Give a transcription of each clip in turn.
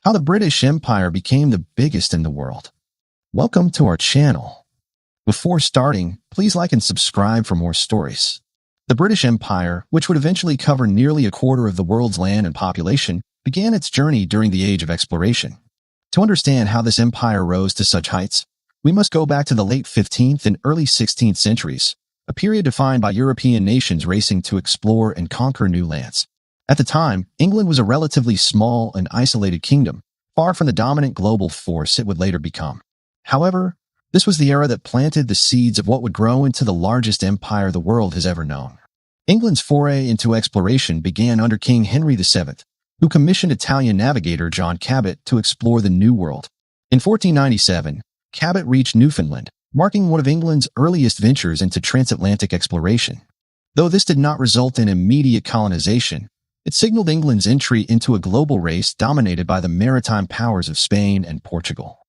How the British Empire became the biggest in the world. Welcome to our channel. Before starting, please like and subscribe for more stories. The British Empire, which would eventually cover nearly a quarter of the world's land and population, began its journey during the Age of Exploration. To understand how this empire rose to such heights, we must go back to the late 15th and early 16th centuries, a period defined by European nations racing to explore and conquer new lands. At the time, England was a relatively small and isolated kingdom, far from the dominant global force it would later become. However, this was the era that planted the seeds of what would grow into the largest empire the world has ever known. England's foray into exploration began under King Henry VII, who commissioned Italian navigator John Cabot to explore the New World. In 1497, Cabot reached Newfoundland, marking one of England's earliest ventures into transatlantic exploration. Though this did not result in immediate colonization, it signaled England's entry into a global race dominated by the maritime powers of Spain and Portugal.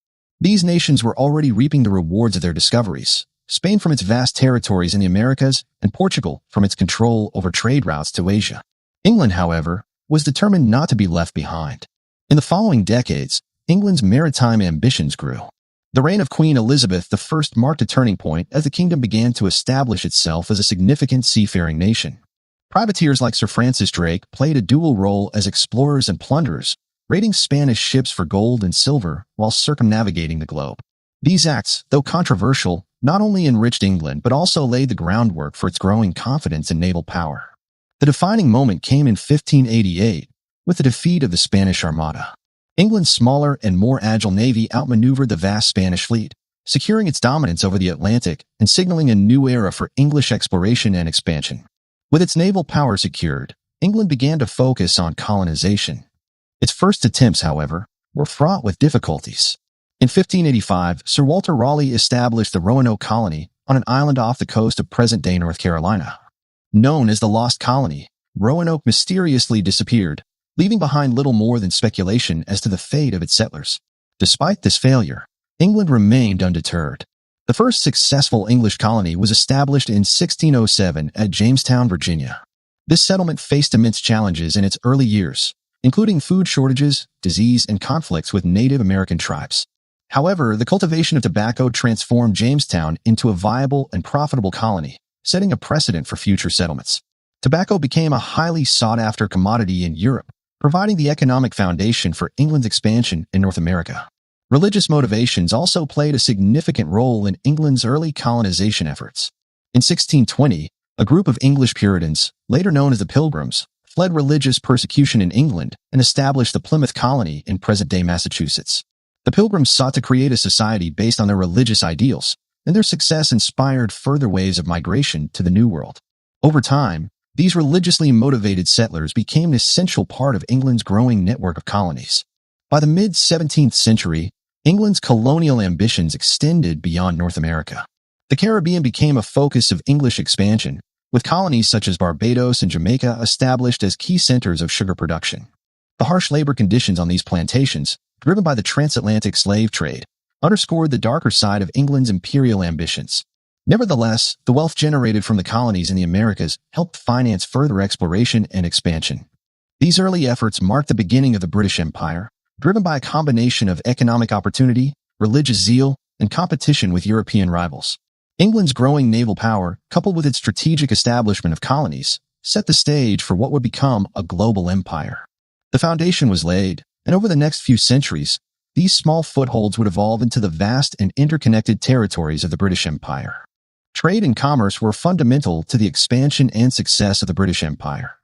These nations were already reaping the rewards of their discoveries, Spain from its vast territories in the Americas and Portugal from its control over trade routes to Asia. England, however, was determined not to be left behind. In the following decades, England's maritime ambitions grew. The reign of Queen Elizabeth I marked a turning point as the kingdom began to establish itself as a significant seafaring nation. Privateers like Sir Francis Drake played a dual role as explorers and plunderers, raiding Spanish ships for gold and silver while circumnavigating the globe. These acts, though controversial, not only enriched England but also laid the groundwork for its growing confidence in naval power. The defining moment came in 1588, with the defeat of the Spanish Armada. England's smaller and more agile navy outmaneuvered the vast Spanish fleet, securing its dominance over the Atlantic and signaling a new era for English exploration and expansion. With its naval power secured, England began to focus on colonization. Its first attempts, however, were fraught with difficulties. In 1585, Sir Walter Raleigh established the Roanoke colony on an island off the coast of present-day North Carolina. Known as the Lost Colony, Roanoke mysteriously disappeared, leaving behind little more than speculation as to the fate of its settlers. Despite this failure, England remained undeterred. The first successful English colony was established in 1607 at Jamestown, Virginia. This settlement faced immense challenges in its early years, including food shortages, disease, and conflicts with Native American tribes. However, the cultivation of tobacco transformed Jamestown into a viable and profitable colony, setting a precedent for future settlements. Tobacco became a highly sought-after commodity in Europe, providing the economic foundation for England's expansion in North America. Religious motivations also played a significant role in England's early colonization efforts. In 1620, a group of English Puritans, later known as the Pilgrims, fled religious persecution in England and established the Plymouth colony in present-day Massachusetts. The Pilgrims sought to create a society based on their religious ideals, and their success inspired further waves of migration to the New World. Over time, these religiously motivated settlers became an essential part of England's growing network of colonies. By the mid-17th century, England's colonial ambitions extended beyond North America. The Caribbean became a focus of English expansion, with colonies such as Barbados and Jamaica established as key centers of sugar production. The harsh labor conditions on these plantations, driven by the transatlantic slave trade, underscored the darker side of England's imperial ambitions. Nevertheless, the wealth generated from the colonies in the Americas helped finance further exploration and expansion. These early efforts marked the beginning of the British Empire, driven by a combination of economic opportunity, religious zeal, and competition with European rivals. England's growing naval power, coupled with its strategic establishment of colonies, set the stage for what would become a global empire. The foundation was laid, and over the next few centuries, these small footholds would evolve into the vast and interconnected territories of the British Empire. Trade and commerce were fundamental to the expansion and success of the British Empire.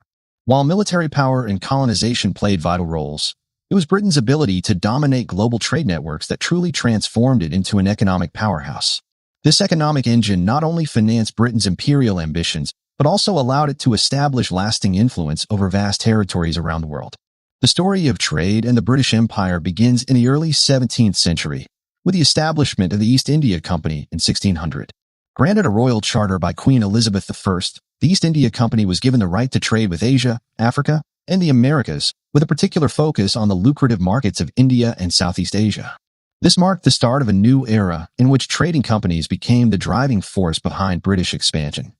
While military power and colonization played vital roles, it was Britain's ability to dominate global trade networks that truly transformed it into an economic powerhouse. This economic engine not only financed Britain's imperial ambitions, but also allowed it to establish lasting influence over vast territories around the world. The story of trade and the British Empire begins in the early 17th century, with the establishment of the East India Company in 1600. Granted a royal charter by Queen Elizabeth I, the East India Company was given the right to trade with Asia, Africa, and the Americas, with a particular focus on the lucrative markets of India and Southeast Asia. This marked the start of a new era in which trading companies became the driving force behind British expansion.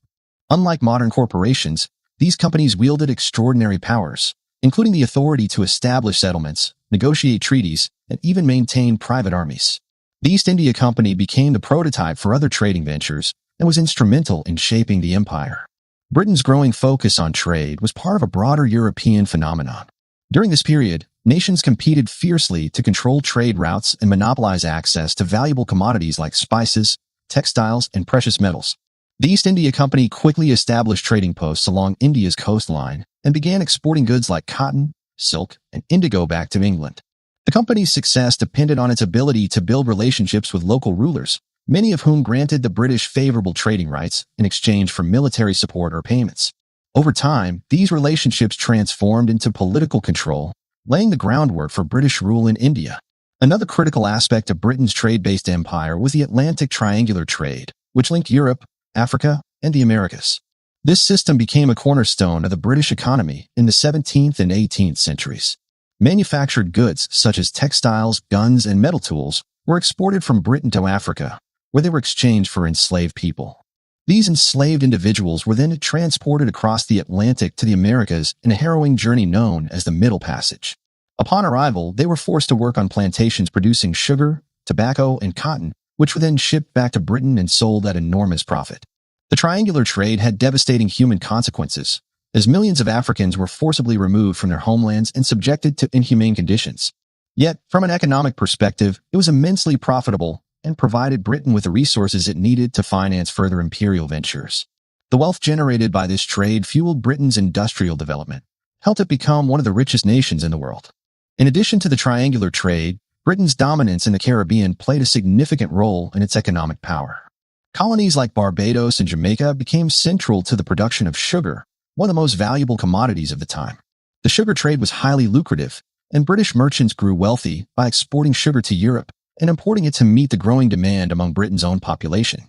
Unlike modern corporations, these companies wielded extraordinary powers, including the authority to establish settlements, negotiate treaties, and even maintain private armies. The East India Company became the prototype for other trading ventures and was instrumental in shaping the empire. Britain's growing focus on trade was part of a broader European phenomenon. During this period, nations competed fiercely to control trade routes and monopolize access to valuable commodities like spices, textiles, and precious metals. The East India Company quickly established trading posts along India's coastline and began exporting goods like cotton, silk, and indigo back to England. The company's success depended on its ability to build relationships with local rulers, many of whom granted the British favorable trading rights in exchange for military support or payments. Over time, these relationships transformed into political control, laying the groundwork for British rule in India. Another critical aspect of Britain's trade-based empire was the Atlantic triangular trade, which linked Europe, Africa, and the Americas. This system became a cornerstone of the British economy in the 17th and 18th centuries. Manufactured goods such as textiles, guns, and metal tools were exported from Britain to Africa, where they were exchanged for enslaved people. These enslaved individuals were then transported across the Atlantic to the Americas in a harrowing journey known as the Middle Passage. Upon arrival, they were forced to work on plantations producing sugar, tobacco, and cotton, which were then shipped back to Britain and sold at enormous profit. The triangular trade had devastating human consequences, as millions of Africans were forcibly removed from their homelands and subjected to inhumane conditions. Yet, from an economic perspective, it was immensely profitable and provided Britain with the resources it needed to finance further imperial ventures. The wealth generated by this trade fueled Britain's industrial development, helped it become one of the richest nations in the world. In addition to the triangular trade, Britain's dominance in the Caribbean played a significant role in its economic power. Colonies like Barbados and Jamaica became central to the production of sugar, one of the most valuable commodities of the time. The sugar trade was highly lucrative, and British merchants grew wealthy by exporting sugar to Europe and importing it to meet the growing demand among Britain's own population.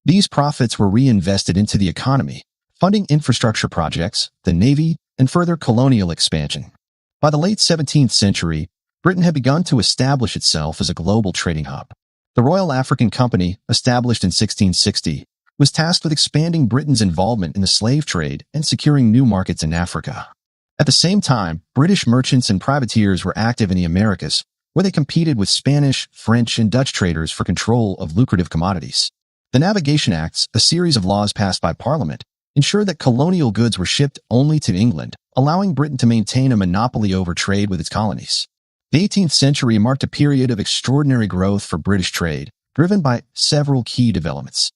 These profits were reinvested into the economy, funding infrastructure projects, the navy, and further colonial expansion. By the late 17th century, Britain had begun to establish itself as a global trading hub. The Royal African Company, established in 1660, was tasked with expanding Britain's involvement in the slave trade and securing new markets in Africa. At the same time, British merchants and privateers were active in the Americas, where they competed with Spanish, French, and Dutch traders for control of lucrative commodities. The Navigation Acts, a series of laws passed by Parliament, ensured that colonial goods were shipped only to England, allowing Britain to maintain a monopoly over trade with its colonies. The 18th century marked a period of extraordinary growth for British trade, driven by several key developments.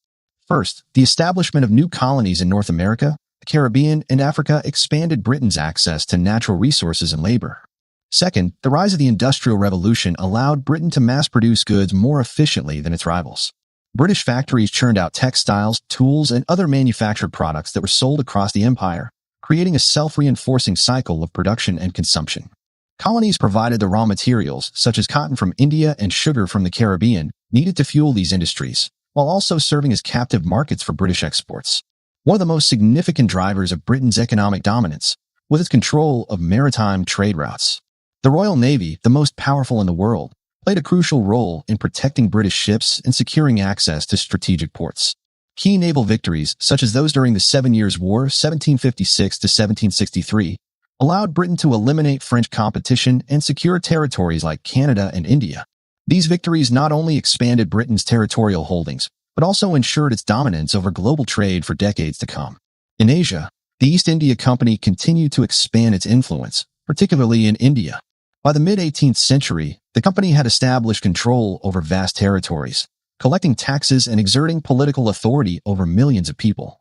First, the establishment of new colonies in North America, the Caribbean, and Africa expanded Britain's access to natural resources and labor. Second, the rise of the Industrial Revolution allowed Britain to mass-produce goods more efficiently than its rivals. British factories churned out textiles, tools, and other manufactured products that were sold across the empire, creating a self-reinforcing cycle of production and consumption. Colonies provided the raw materials, such as cotton from India and sugar from the Caribbean, needed to fuel these industries, while also serving as captive markets for British exports. One of the most significant drivers of Britain's economic dominance was its control of maritime trade routes. The Royal Navy, the most powerful in the world, played a crucial role in protecting British ships and securing access to strategic ports. Key naval victories, such as those during the 7 Years' War, 1756 to 1763, allowed Britain to eliminate French competition and secure territories like Canada and India. These victories not only expanded Britain's territorial holdings, but also ensured its dominance over global trade for decades to come. In Asia, the East India Company continued to expand its influence, particularly in India. By the mid-18th century, the company had established control over vast territories, collecting taxes and exerting political authority over millions of people.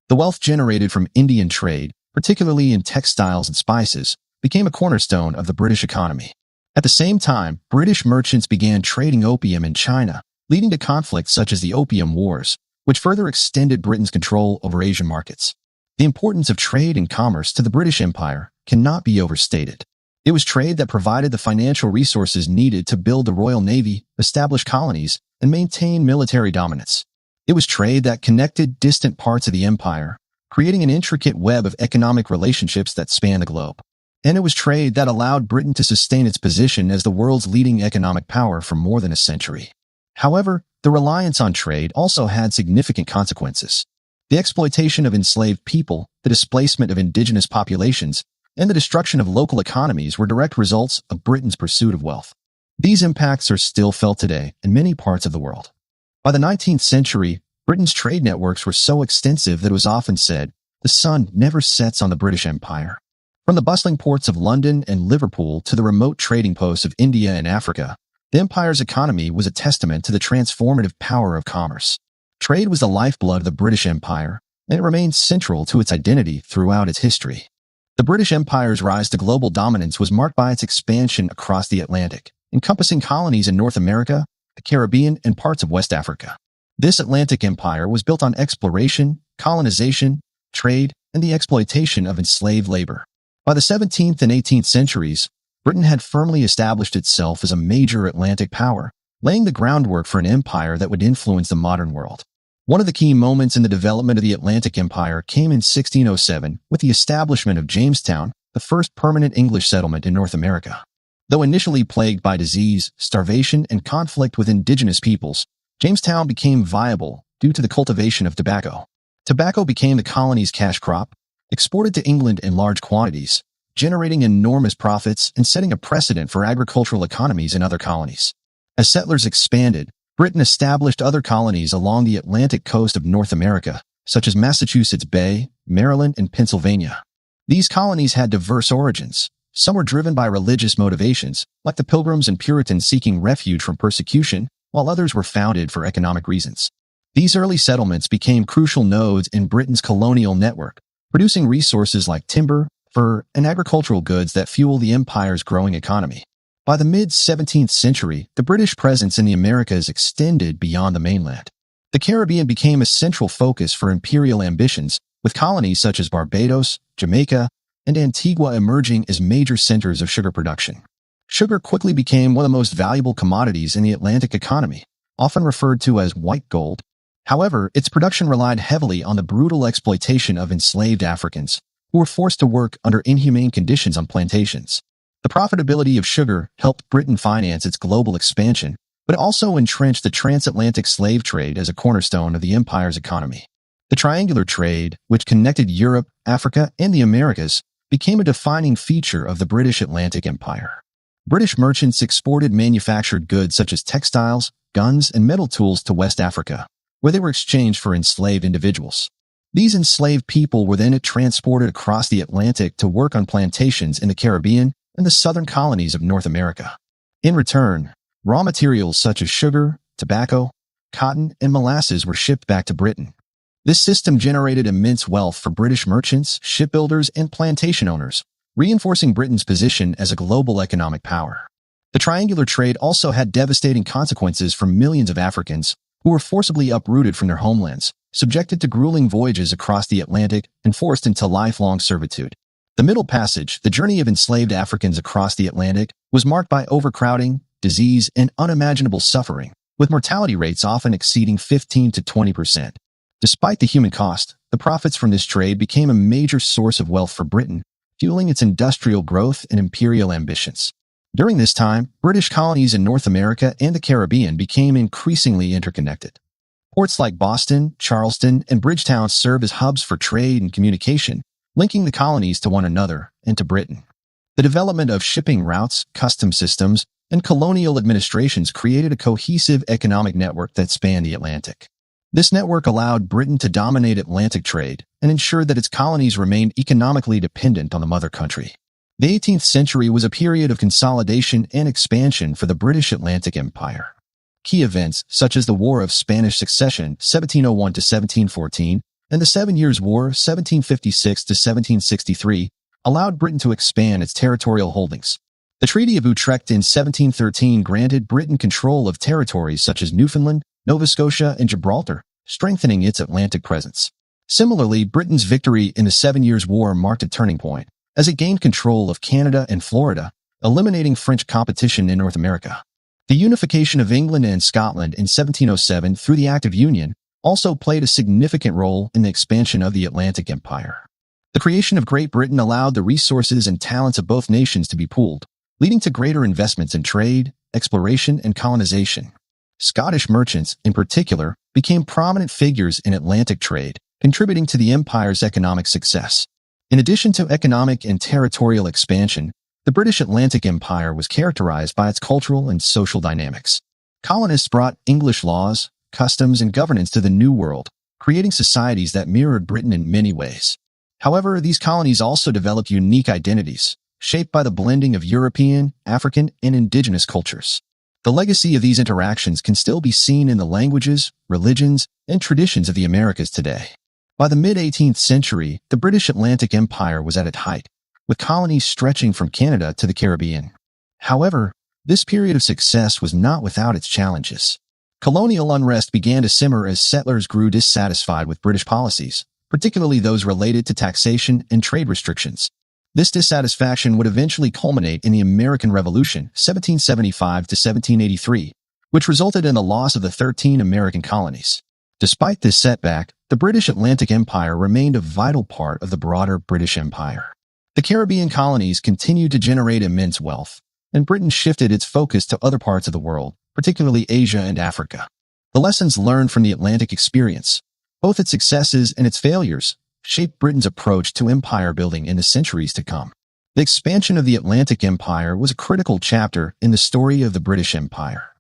The wealth generated from Indian trade, particularly in textiles and spices, became a cornerstone of the British economy. At the same time, British merchants began trading opium in China, leading to conflicts such as the Opium Wars, which further extended Britain's control over Asian markets. The importance of trade and commerce to the British Empire cannot be overstated. It was trade that provided the financial resources needed to build the Royal Navy, establish colonies, and maintain military dominance. It was trade that connected distant parts of the empire, creating an intricate web of economic relationships that spanned the globe. And it was trade that allowed Britain to sustain its position as the world's leading economic power for more than a century. However, the reliance on trade also had significant consequences. The exploitation of enslaved people, the displacement of indigenous populations, and the destruction of local economies were direct results of Britain's pursuit of wealth. These impacts are still felt today in many parts of the world. By the 19th century, Britain's trade networks were so extensive that it was often said, the sun never sets on the British Empire. From the bustling ports of London and Liverpool to the remote trading posts of India and Africa, the empire's economy was a testament to the transformative power of commerce. Trade was the lifeblood of the British Empire, and it remains central to its identity throughout its history. The British Empire's rise to global dominance was marked by its expansion across the Atlantic, encompassing colonies in North America, the Caribbean, and parts of West Africa. This Atlantic empire was built on exploration, colonization, trade, and the exploitation of enslaved labor. By the 17th and 18th centuries, Britain had firmly established itself as a major Atlantic power, laying the groundwork for an empire that would influence the modern world. One of the key moments in the development of the Atlantic Empire came in 1607 with the establishment of Jamestown, the first permanent English settlement in North America. Though initially plagued by disease, starvation, and conflict with indigenous peoples, Jamestown became viable due to the cultivation of tobacco. Tobacco became the colony's cash crop, exported to England in large quantities, generating enormous profits and setting a precedent for agricultural economies in other colonies. As settlers expanded, Britain established other colonies along the Atlantic coast of North America, such as Massachusetts Bay, Maryland, and Pennsylvania. These colonies had diverse origins. Some were driven by religious motivations, like the Pilgrims and Puritans seeking refuge from persecution, while others were founded for economic reasons. These early settlements became crucial nodes in Britain's colonial network, producing resources like timber, fur, and agricultural goods that fuel the empire's growing economy. By the mid-17th century, the British presence in the Americas extended beyond the mainland. The Caribbean became a central focus for imperial ambitions, with colonies such as Barbados, Jamaica, and Antigua emerging as major centers of sugar production. Sugar quickly became one of the most valuable commodities in the Atlantic economy, often referred to as white gold. However, its production relied heavily on the brutal exploitation of enslaved Africans, who were forced to work under inhumane conditions on plantations. The profitability of sugar helped Britain finance its global expansion, but it also entrenched the transatlantic slave trade as a cornerstone of the empire's economy. The triangular trade, which connected Europe, Africa, and the Americas, became a defining feature of the British Atlantic Empire. British merchants exported manufactured goods such as textiles, guns, and metal tools to West Africa, where they were exchanged for enslaved individuals. These enslaved people were then transported across the Atlantic to work on plantations in the Caribbean and the southern colonies of North America. In return, raw materials such as sugar, tobacco, cotton, and molasses were shipped back to Britain. This system generated immense wealth for British merchants, shipbuilders, and plantation owners, reinforcing Britain's position as a global economic power. The triangular trade also had devastating consequences for millions of Africans who were forcibly uprooted from their homelands, subjected to grueling voyages across the Atlantic, and forced into lifelong servitude. The Middle Passage, the journey of enslaved Africans across the Atlantic, was marked by overcrowding, disease, and unimaginable suffering, with mortality rates often exceeding 15 to 20%. Despite the human cost, the profits from this trade became a major source of wealth for Britain, fueling its industrial growth and imperial ambitions. During this time, British colonies in North America and the Caribbean became increasingly interconnected. Ports like Boston, Charleston, and Bridgetown served as hubs for trade and communication, linking the colonies to one another and to Britain. The development of shipping routes, customs systems, and colonial administrations created a cohesive economic network that spanned the Atlantic. This network allowed Britain to dominate Atlantic trade and ensured that its colonies remained economically dependent on the mother country. The 18th century was a period of consolidation and expansion for the British Atlantic Empire. Key events such as the War of Spanish Succession 1701 to 1714 and the 7 Years' War 1756 to 1763 allowed Britain to expand its territorial holdings. The Treaty of Utrecht in 1713 granted Britain control of territories such as Newfoundland, Nova Scotia, and Gibraltar, strengthening its Atlantic presence. Similarly, Britain's victory in the 7 Years' War marked a turning point, as it gained control of Canada and Florida, eliminating French competition in North America. The unification of England and Scotland in 1707 through the Act of Union also played a significant role in the expansion of the Atlantic Empire. The creation of Great Britain allowed the resources and talents of both nations to be pooled, leading to greater investments in trade, exploration, and colonization. Scottish merchants, in particular, became prominent figures in Atlantic trade, contributing to the empire's economic success. In addition to economic and territorial expansion, the British Atlantic Empire was characterized by its cultural and social dynamics. Colonists brought English laws, customs, and governance to the New World, creating societies that mirrored Britain in many ways. However, these colonies also developed unique identities, shaped by the blending of European, African, and indigenous cultures. The legacy of these interactions can still be seen in the languages, religions, and traditions of the Americas today. By the mid-18th century, the British Atlantic Empire was at its height, with colonies stretching from Canada to the Caribbean. However, this period of success was not without its challenges. Colonial unrest began to simmer as settlers grew dissatisfied with British policies, particularly those related to taxation and trade restrictions. This dissatisfaction would eventually culminate in the American Revolution, 1775 to 1783, which resulted in the loss of the 13 American colonies. Despite this setback, the British Atlantic Empire remained a vital part of the broader British Empire. The Caribbean colonies continued to generate immense wealth, and Britain shifted its focus to other parts of the world, particularly Asia and Africa. The lessons learned from the Atlantic experience, both its successes and its failures, shaped Britain's approach to empire building in the centuries to come. The expansion of the Atlantic Empire was a critical chapter in the story of the British Empire.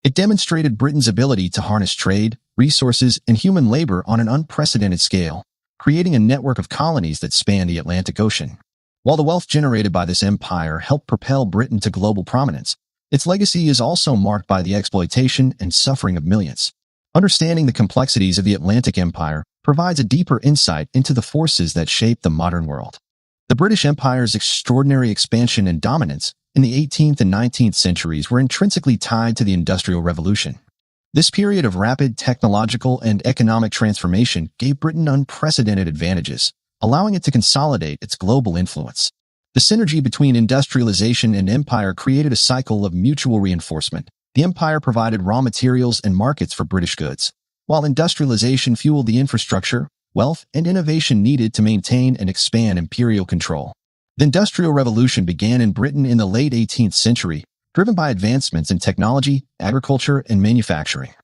It demonstrated Britain's ability to harness trade, resources, and human labor on an unprecedented scale, creating a network of colonies that spanned the Atlantic Ocean. While the wealth generated by this empire helped propel Britain to global prominence, its legacy is also marked by the exploitation and suffering of millions. Understanding the complexities of the Atlantic Empire provides a deeper insight into the forces that shape the modern world. The British Empire's extraordinary expansion and dominance in the 18th and 19th centuries were intrinsically tied to the Industrial Revolution. This period of rapid technological and economic transformation gave Britain unprecedented advantages, allowing it to consolidate its global influence. The synergy between industrialization and empire created a cycle of mutual reinforcement. The empire provided raw materials and markets for British goods, while industrialization fueled the infrastructure, wealth, and innovation needed to maintain and expand imperial control. The Industrial Revolution began in Britain in the late 18th century, driven by advancements in technology, agriculture, and manufacturing.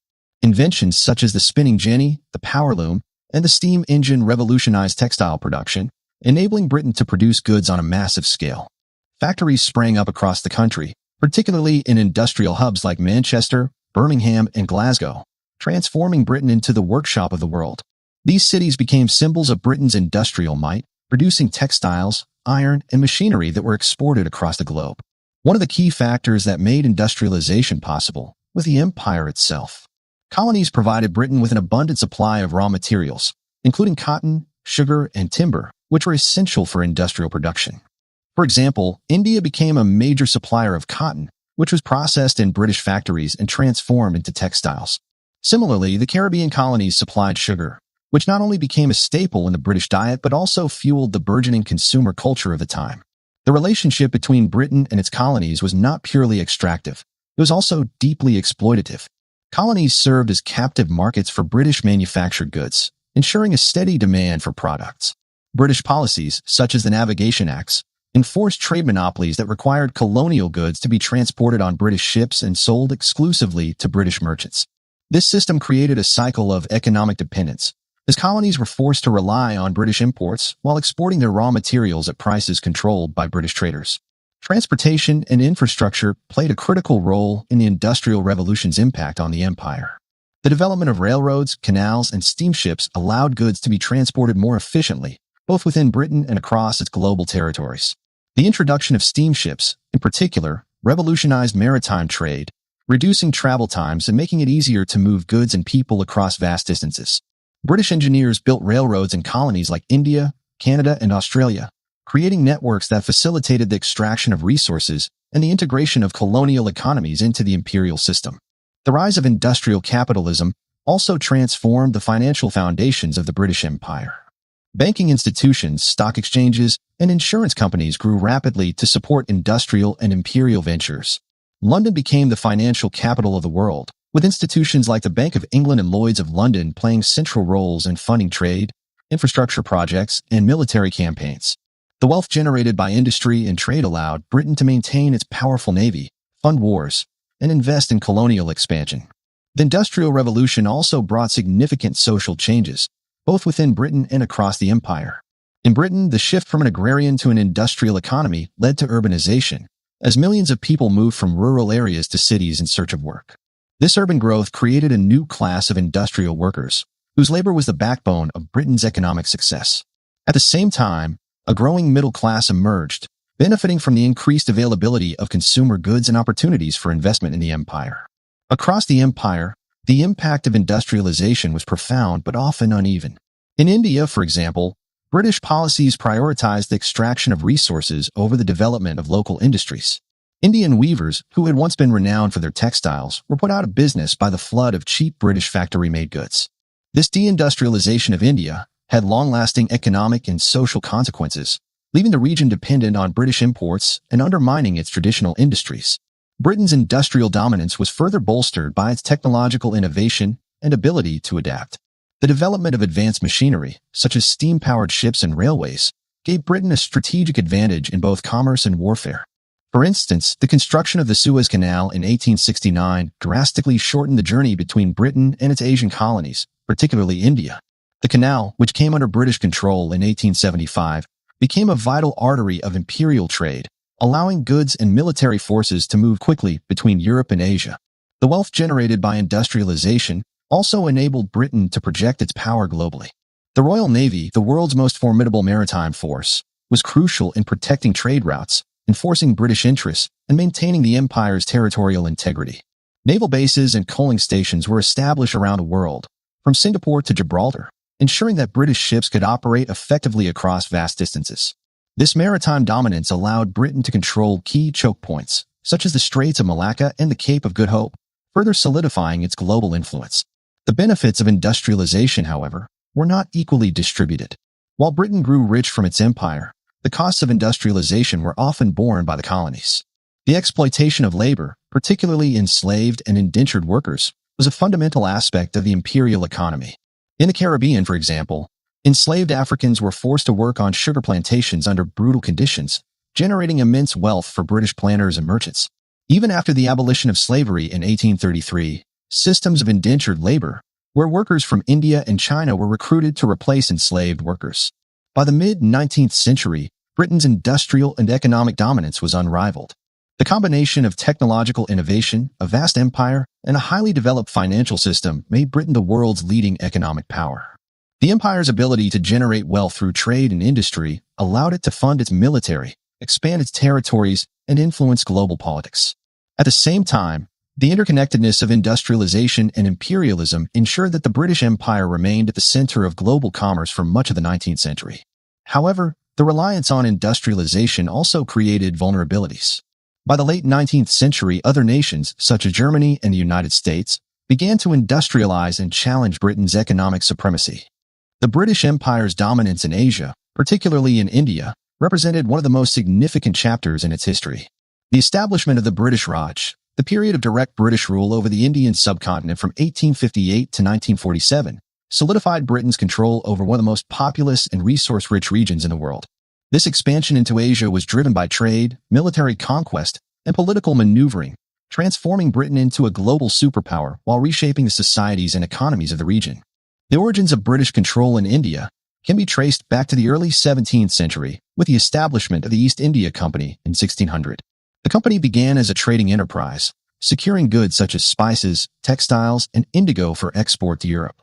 Inventions such as the spinning jenny, the power loom, and the steam engine revolutionized textile production, enabling Britain to produce goods on a massive scale. Factories sprang up across the country, particularly in industrial hubs like Manchester, Birmingham, and Glasgow, transforming Britain into the workshop of the world. These cities became symbols of Britain's industrial might, producing textiles, iron, and machinery that were exported across the globe. One of the key factors that made industrialization possible was the empire itself. Colonies provided Britain with an abundant supply of raw materials, including cotton, sugar, and timber, which were essential for industrial production. For example, India became a major supplier of cotton, which was processed in British factories and transformed into textiles. Similarly, the Caribbean colonies supplied sugar, which not only became a staple in the British diet but also fueled the burgeoning consumer culture of the time. The relationship between Britain and its colonies was not purely extractive. It was also deeply exploitative. Colonies served as captive markets for British manufactured goods, ensuring a steady demand for products. British policies, such as the Navigation Acts, enforced trade monopolies that required colonial goods to be transported on British ships and sold exclusively to British merchants. This system created a cycle of economic dependence, as colonies were forced to rely on British imports while exporting their raw materials at prices controlled by British traders. Transportation and infrastructure played a critical role in the Industrial Revolution's impact on the empire. The development of railroads, canals, and steamships allowed goods to be transported more efficiently, both within Britain and across its global territories. The introduction of steamships, in particular, revolutionized maritime trade, reducing travel times and making it easier to move goods and people across vast distances. British engineers built railroads in colonies like India, Canada, and Australia, creating networks that facilitated the extraction of resources and the integration of colonial economies into the imperial system. The rise of industrial capitalism also transformed the financial foundations of the British Empire. Banking institutions, stock exchanges, and insurance companies grew rapidly to support industrial and imperial ventures. London became the financial capital of the world, with institutions like the Bank of England and Lloyd's of London playing central roles in funding trade, infrastructure projects, and military campaigns. The wealth generated by industry and trade allowed Britain to maintain its powerful navy, fund wars, and invest in colonial expansion. The Industrial Revolution also brought significant social changes, both within Britain and across the empire. In Britain, the shift from an agrarian to an industrial economy led to urbanization, as millions of people moved from rural areas to cities in search of work. This urban growth created a new class of industrial workers, whose labor was the backbone of Britain's economic success. At the same time, a growing middle class emerged, benefiting from the increased availability of consumer goods and opportunities for investment in the empire. Across the empire, the impact of industrialization was profound but often uneven. In India, for example, British policies prioritized the extraction of resources over the development of local industries. Indian weavers, who had once been renowned for their textiles, were put out of business by the flood of cheap British factory-made goods. This deindustrialization of India had long-lasting economic and social consequences, leaving the region dependent on British imports and undermining its traditional industries. Britain's industrial dominance was further bolstered by its technological innovation and ability to adapt. The development of advanced machinery, such as steam-powered ships and railways, gave Britain a strategic advantage in both commerce and warfare. For instance, the construction of the Suez Canal in 1869 drastically shortened the journey between Britain and its Asian colonies, particularly India. The canal, which came under British control in 1875, became a vital artery of imperial trade, allowing goods and military forces to move quickly between Europe and Asia. The wealth generated by industrialization also enabled Britain to project its power globally. The Royal Navy, the world's most formidable maritime force, was crucial in protecting trade routes, enforcing British interests, and maintaining the empire's territorial integrity. Naval bases and coaling stations were established around the world, from Singapore to Gibraltar, ensuring that British ships could operate effectively across vast distances. This maritime dominance allowed Britain to control key choke points, such as the Straits of Malacca and the Cape of Good Hope, further solidifying its global influence. The benefits of industrialization, however, were not equally distributed. While Britain grew rich from its empire, the costs of industrialization were often borne by the colonies. The exploitation of labor, particularly enslaved and indentured workers, was a fundamental aspect of the imperial economy. In the Caribbean, for example, enslaved Africans were forced to work on sugar plantations under brutal conditions, generating immense wealth for British planters and merchants. Even after the abolition of slavery in 1833, systems of indentured labor, where workers from India and China were recruited to replace enslaved workers. By the mid-19th century, Britain's industrial and economic dominance was unrivaled. The combination of technological innovation, a vast empire, and a highly developed financial system made Britain the world's leading economic power. The empire's ability to generate wealth through trade and industry allowed it to fund its military, expand its territories, and influence global politics. At the same time, the interconnectedness of industrialization and imperialism ensured that the British Empire remained at the center of global commerce for much of the 19th century. However, the reliance on industrialization also created vulnerabilities. By the late 19th century, other nations, such as Germany and the United States, began to industrialize and challenge Britain's economic supremacy. The British Empire's dominance in Asia, particularly in India, represented one of the most significant chapters in its history. The establishment of the British Raj, the period of direct British rule over the Indian subcontinent from 1858 to 1947, solidified Britain's control over one of the most populous and resource-rich regions in the world. This expansion into Asia was driven by trade, military conquest, and political maneuvering, transforming Britain into a global superpower while reshaping the societies and economies of the region. The origins of British control in India can be traced back to the early 17th century with the establishment of the East India Company in 1600. The company began as a trading enterprise, securing goods such as spices, textiles, and indigo for export to Europe.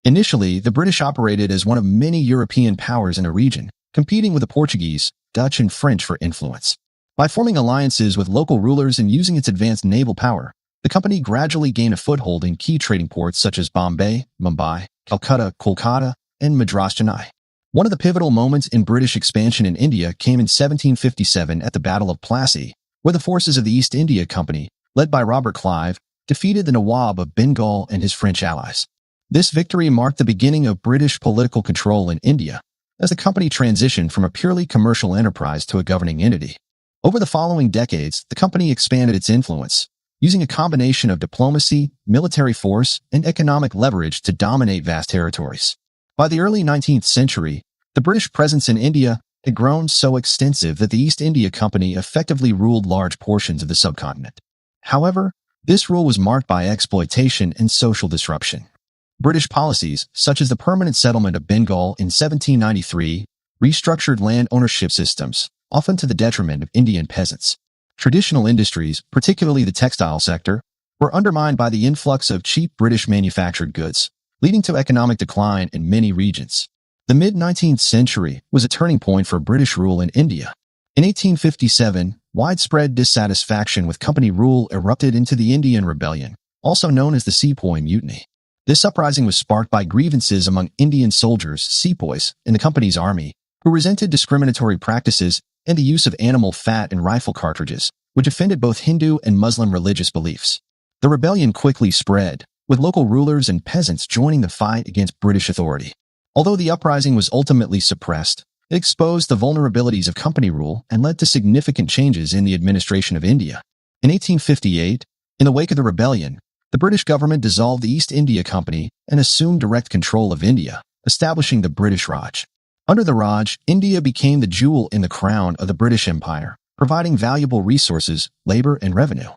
Initially, the British operated as one of many European powers in the region, competing with the Portuguese, Dutch, and French for influence. By forming alliances with local rulers and using its advanced naval power, the company gradually gained a foothold in key trading ports such as Bombay, Mumbai, Calcutta, Kolkata, and Madras, Chennai. One of the pivotal moments in British expansion in India came in 1757 at the Battle of Plassey, where the forces of the East India Company, led by Robert Clive, defeated the Nawab of Bengal and his French allies. This victory marked the beginning of British political control in India, as the company transitioned from a purely commercial enterprise to a governing entity. Over the following decades, the company expanded its influence, using a combination of diplomacy, military force, and economic leverage to dominate vast territories. By the early 19th century, the British presence in India had grown so extensive that the East India Company effectively ruled large portions of the subcontinent. However, this rule was marked by exploitation and social disruption. British policies, such as the permanent settlement of Bengal in 1793, restructured land ownership systems, often to the detriment of Indian peasants. Traditional industries, particularly the textile sector, were undermined by the influx of cheap British manufactured goods, leading to economic decline in many regions. The mid-19th century was a turning point for British rule in India. In 1857, widespread dissatisfaction with company rule erupted into the Indian Rebellion, also known as the Sepoy Mutiny. This uprising was sparked by grievances among Indian soldiers, sepoys, in the company's army, who resented discriminatory practices and the use of animal fat in rifle cartridges, which offended both Hindu and Muslim religious beliefs. The rebellion quickly spread, with local rulers and peasants joining the fight against British authority. Although the uprising was ultimately suppressed, it exposed the vulnerabilities of company rule and led to significant changes in the administration of India. In 1858, in the wake of the rebellion, the British government dissolved the East India Company and assumed direct control of India, establishing the British Raj. Under the Raj, India became the jewel in the crown of the British Empire, providing valuable resources, labor, and revenue.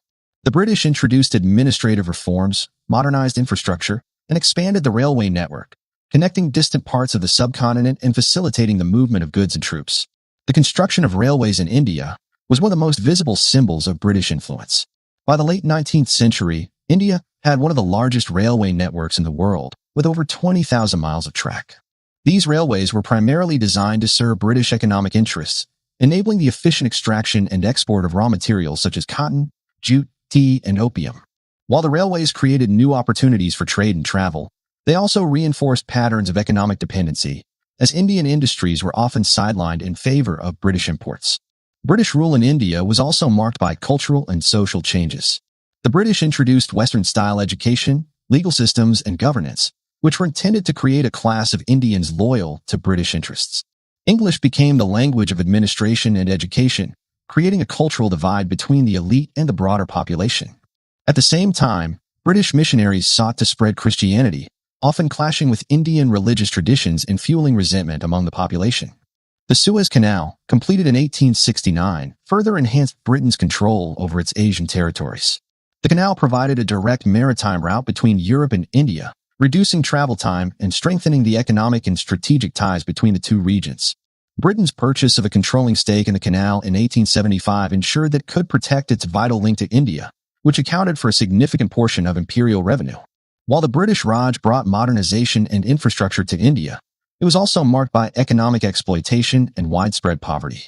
The British introduced administrative reforms, modernized infrastructure, and expanded the railway network, connecting distant parts of the subcontinent and facilitating the movement of goods and troops. The construction of railways in India was one of the most visible symbols of British influence. By the late 19th century, India had one of the largest railway networks in the world, with over 20,000 miles of track. These railways were primarily designed to serve British economic interests, enabling the efficient extraction and export of raw materials such as cotton, jute, tea, and opium. While the railways created new opportunities for trade and travel, they also reinforced patterns of economic dependency, as Indian industries were often sidelined in favor of British imports. British rule in India was also marked by cultural and social changes. The British introduced Western-style education, legal systems, and governance, which were intended to create a class of Indians loyal to British interests. English became the language of administration and education, creating a cultural divide between the elite and the broader population. At the same time, British missionaries sought to spread Christianity, often clashing with Indian religious traditions and fueling resentment among the population. The Suez Canal, completed in 1869, further enhanced Britain's control over its Asian territories. The canal provided a direct maritime route between Europe and India, reducing travel time and strengthening the economic and strategic ties between the two regions. Britain's purchase of a controlling stake in the canal in 1875 ensured that it could protect its vital link to India, which accounted for a significant portion of imperial revenue. While the British Raj brought modernization and infrastructure to India, it was also marked by economic exploitation and widespread poverty.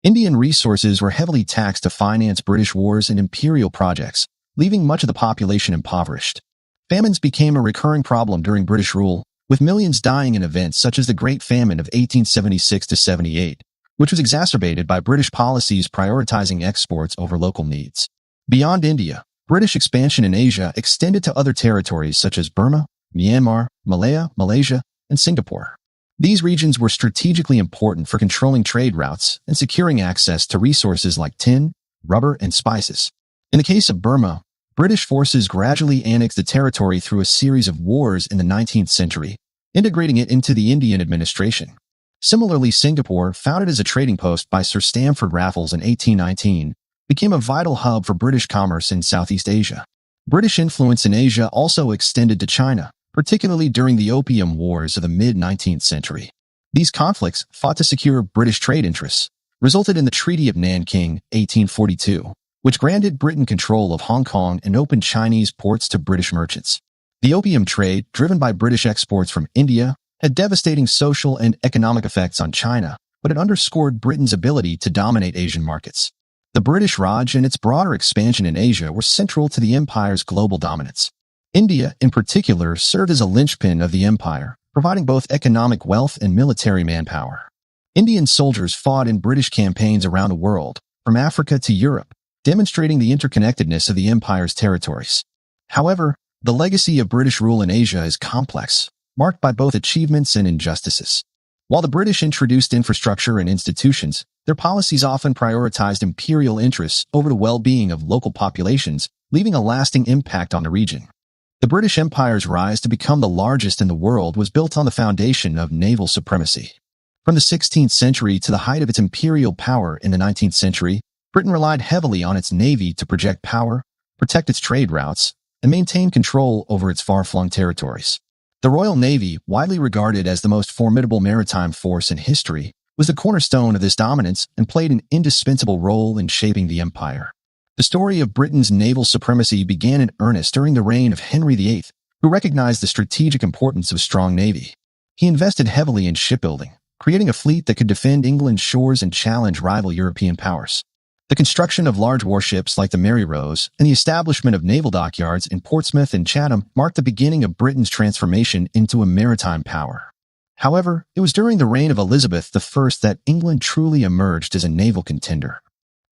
Indian resources were heavily taxed to finance British wars and imperial projects, leaving much of the population impoverished. Famines became a recurring problem during British rule, with millions dying in events such as the Great Famine of 1876-78, which was exacerbated by British policies prioritizing exports over local needs. Beyond India, British expansion in Asia extended to other territories such as Burma, Myanmar, Malaya, Malaysia, and Singapore. These regions were strategically important for controlling trade routes and securing access to resources like tin, rubber, and spices. In the case of Burma, British forces gradually annexed the territory through a series of wars in the 19th century, integrating it into the Indian administration. Similarly, Singapore, founded as a trading post by Sir Stamford Raffles in 1819, became a vital hub for British commerce in Southeast Asia. British influence in Asia also extended to China, particularly during the Opium Wars of the mid-19th century. These conflicts, fought to secure British trade interests, resulted in the Treaty of Nanking, 1842, which granted Britain control of Hong Kong and opened Chinese ports to British merchants. The opium trade, driven by British exports from India, had devastating social and economic effects on China, but it underscored Britain's ability to dominate Asian markets. The British Raj and its broader expansion in Asia were central to the empire's global dominance. India, in particular, served as a linchpin of the empire, providing both economic wealth and military manpower. Indian soldiers fought in British campaigns around the world, from Africa to Europe, demonstrating the interconnectedness of the empire's territories. However, the legacy of British rule in Asia is complex, marked by both achievements and injustices. While the British introduced infrastructure and institutions, their policies often prioritized imperial interests over the well-being of local populations, leaving a lasting impact on the region. The British Empire's rise to become the largest in the world was built on the foundation of naval supremacy. From the 16th century to the height of its imperial power in the 19th century, Britain relied heavily on its navy to project power, protect its trade routes, and maintain control over its far-flung territories. The Royal Navy, widely regarded as the most formidable maritime force in history, was the cornerstone of this dominance and played an indispensable role in shaping the empire. The story of Britain's naval supremacy began in earnest during the reign of Henry VIII, who recognized the strategic importance of a strong navy. He invested heavily in shipbuilding, creating a fleet that could defend England's shores and challenge rival European powers. The construction of large warships like the Mary Rose and the establishment of naval dockyards in Portsmouth and Chatham marked the beginning of Britain's transformation into a maritime power. However, it was during the reign of Elizabeth I that England truly emerged as a naval contender.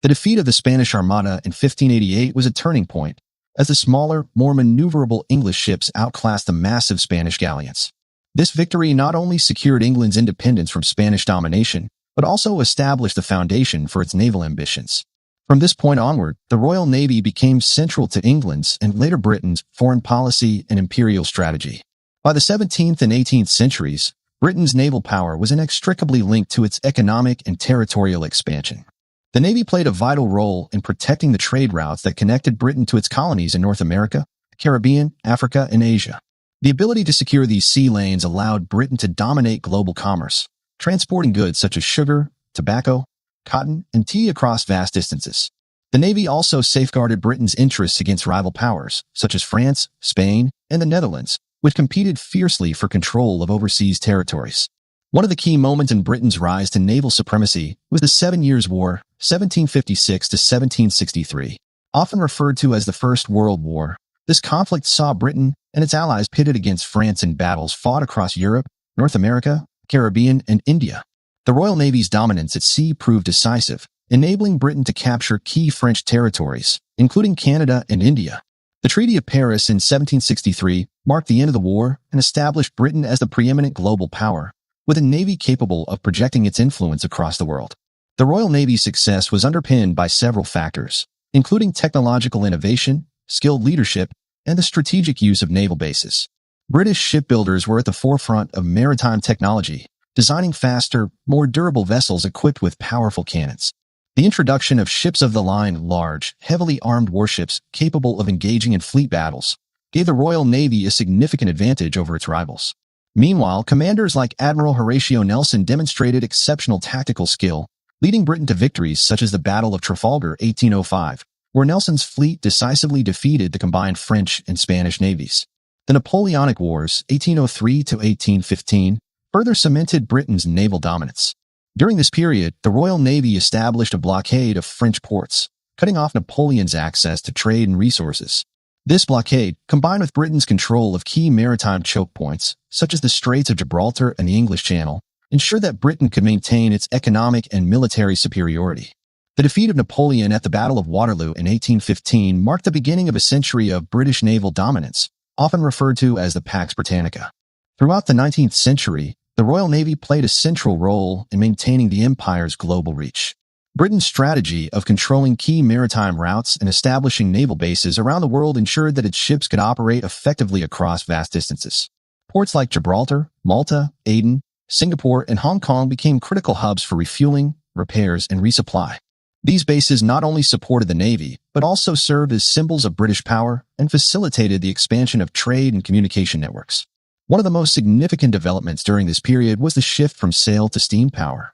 The defeat of the Spanish Armada in 1588 was a turning point, as the smaller, more maneuverable English ships outclassed the massive Spanish galleons. This victory not only secured England's independence from Spanish domination, but also established the foundation for its naval ambitions. From this point onward, the Royal Navy became central to England's and later Britain's foreign policy and imperial strategy. By the 17th and 18th centuries, Britain's naval power was inextricably linked to its economic and territorial expansion. The Navy played a vital role in protecting the trade routes that connected Britain to its colonies in North America, the Caribbean, Africa, and Asia. The ability to secure these sea lanes allowed Britain to dominate global commerce, transporting goods such as sugar, tobacco, cotton, and tea across vast distances. The Navy also safeguarded Britain's interests against rival powers, such as France, Spain, and the Netherlands, which competed fiercely for control of overseas territories. One of the key moments in Britain's rise to naval supremacy was the 7 Years' War, 1756 to 1763. Often referred to as the First World War, this conflict saw Britain and its allies pitted against France in battles fought across Europe, North America, Caribbean, and India. The Royal Navy's dominance at sea proved decisive, enabling Britain to capture key French territories, including Canada and India. The Treaty of Paris in 1763 marked the end of the war and established Britain as the preeminent global power, with a navy capable of projecting its influence across the world. The Royal Navy's success was underpinned by several factors, including technological innovation, skilled leadership, and the strategic use of naval bases. British shipbuilders were at the forefront of maritime technology, designing faster, more durable vessels equipped with powerful cannons. The introduction of ships of the line, large, heavily armed warships capable of engaging in fleet battles, gave the Royal Navy a significant advantage over its rivals. Meanwhile, commanders like Admiral Horatio Nelson demonstrated exceptional tactical skill, leading Britain to victories such as the Battle of Trafalgar 1805, where Nelson's fleet decisively defeated the combined French and Spanish navies. The Napoleonic Wars 1803 to 1815 further cemented Britain's naval dominance. During this period, the Royal Navy established a blockade of French ports, cutting off Napoleon's access to trade and resources. This blockade, combined with Britain's control of key maritime choke points, such as the Straits of Gibraltar and the English Channel, ensured that Britain could maintain its economic and military superiority. The defeat of Napoleon at the Battle of Waterloo in 1815 marked the beginning of a century of British naval dominance, often referred to as the Pax Britannica. Throughout the 19th century, the Royal Navy played a central role in maintaining the empire's global reach. Britain's strategy of controlling key maritime routes and establishing naval bases around the world ensured that its ships could operate effectively across vast distances. Ports like Gibraltar, Malta, Aden, Singapore, and Hong Kong became critical hubs for refueling, repairs, and resupply. These bases not only supported the Navy, but also served as symbols of British power and facilitated the expansion of trade and communication networks. One of the most significant developments during this period was the shift from sail to steam power.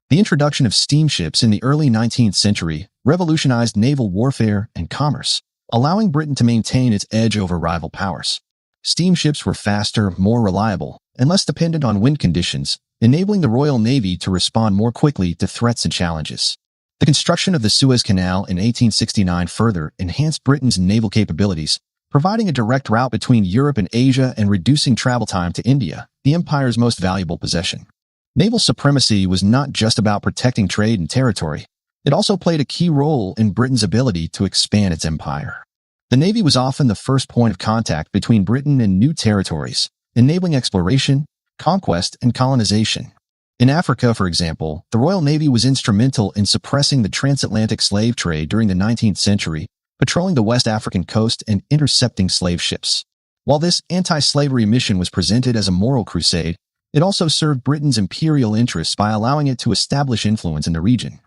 The introduction of steamships in the early 19th century revolutionized naval warfare and commerce, allowing Britain to maintain its edge over rival powers. Steamships were faster, more reliable, and less dependent on wind conditions, enabling the Royal Navy to respond more quickly to threats and challenges. The construction of the Suez Canal in 1869 further enhanced Britain's naval capabilities, providing a direct route between Europe and Asia and reducing travel time to India, the empire's most valuable possession. Naval supremacy was not just about protecting trade and territory. It also played a key role in Britain's ability to expand its empire. The Navy was often the first point of contact between Britain and new territories, enabling exploration, conquest, and colonization. In Africa, for example, the Royal Navy was instrumental in suppressing the transatlantic slave trade during the 19th century, patrolling the West African coast and intercepting slave ships. While this anti-slavery mission was presented as a moral crusade, it also served Britain's imperial interests by allowing it to establish influence in the region.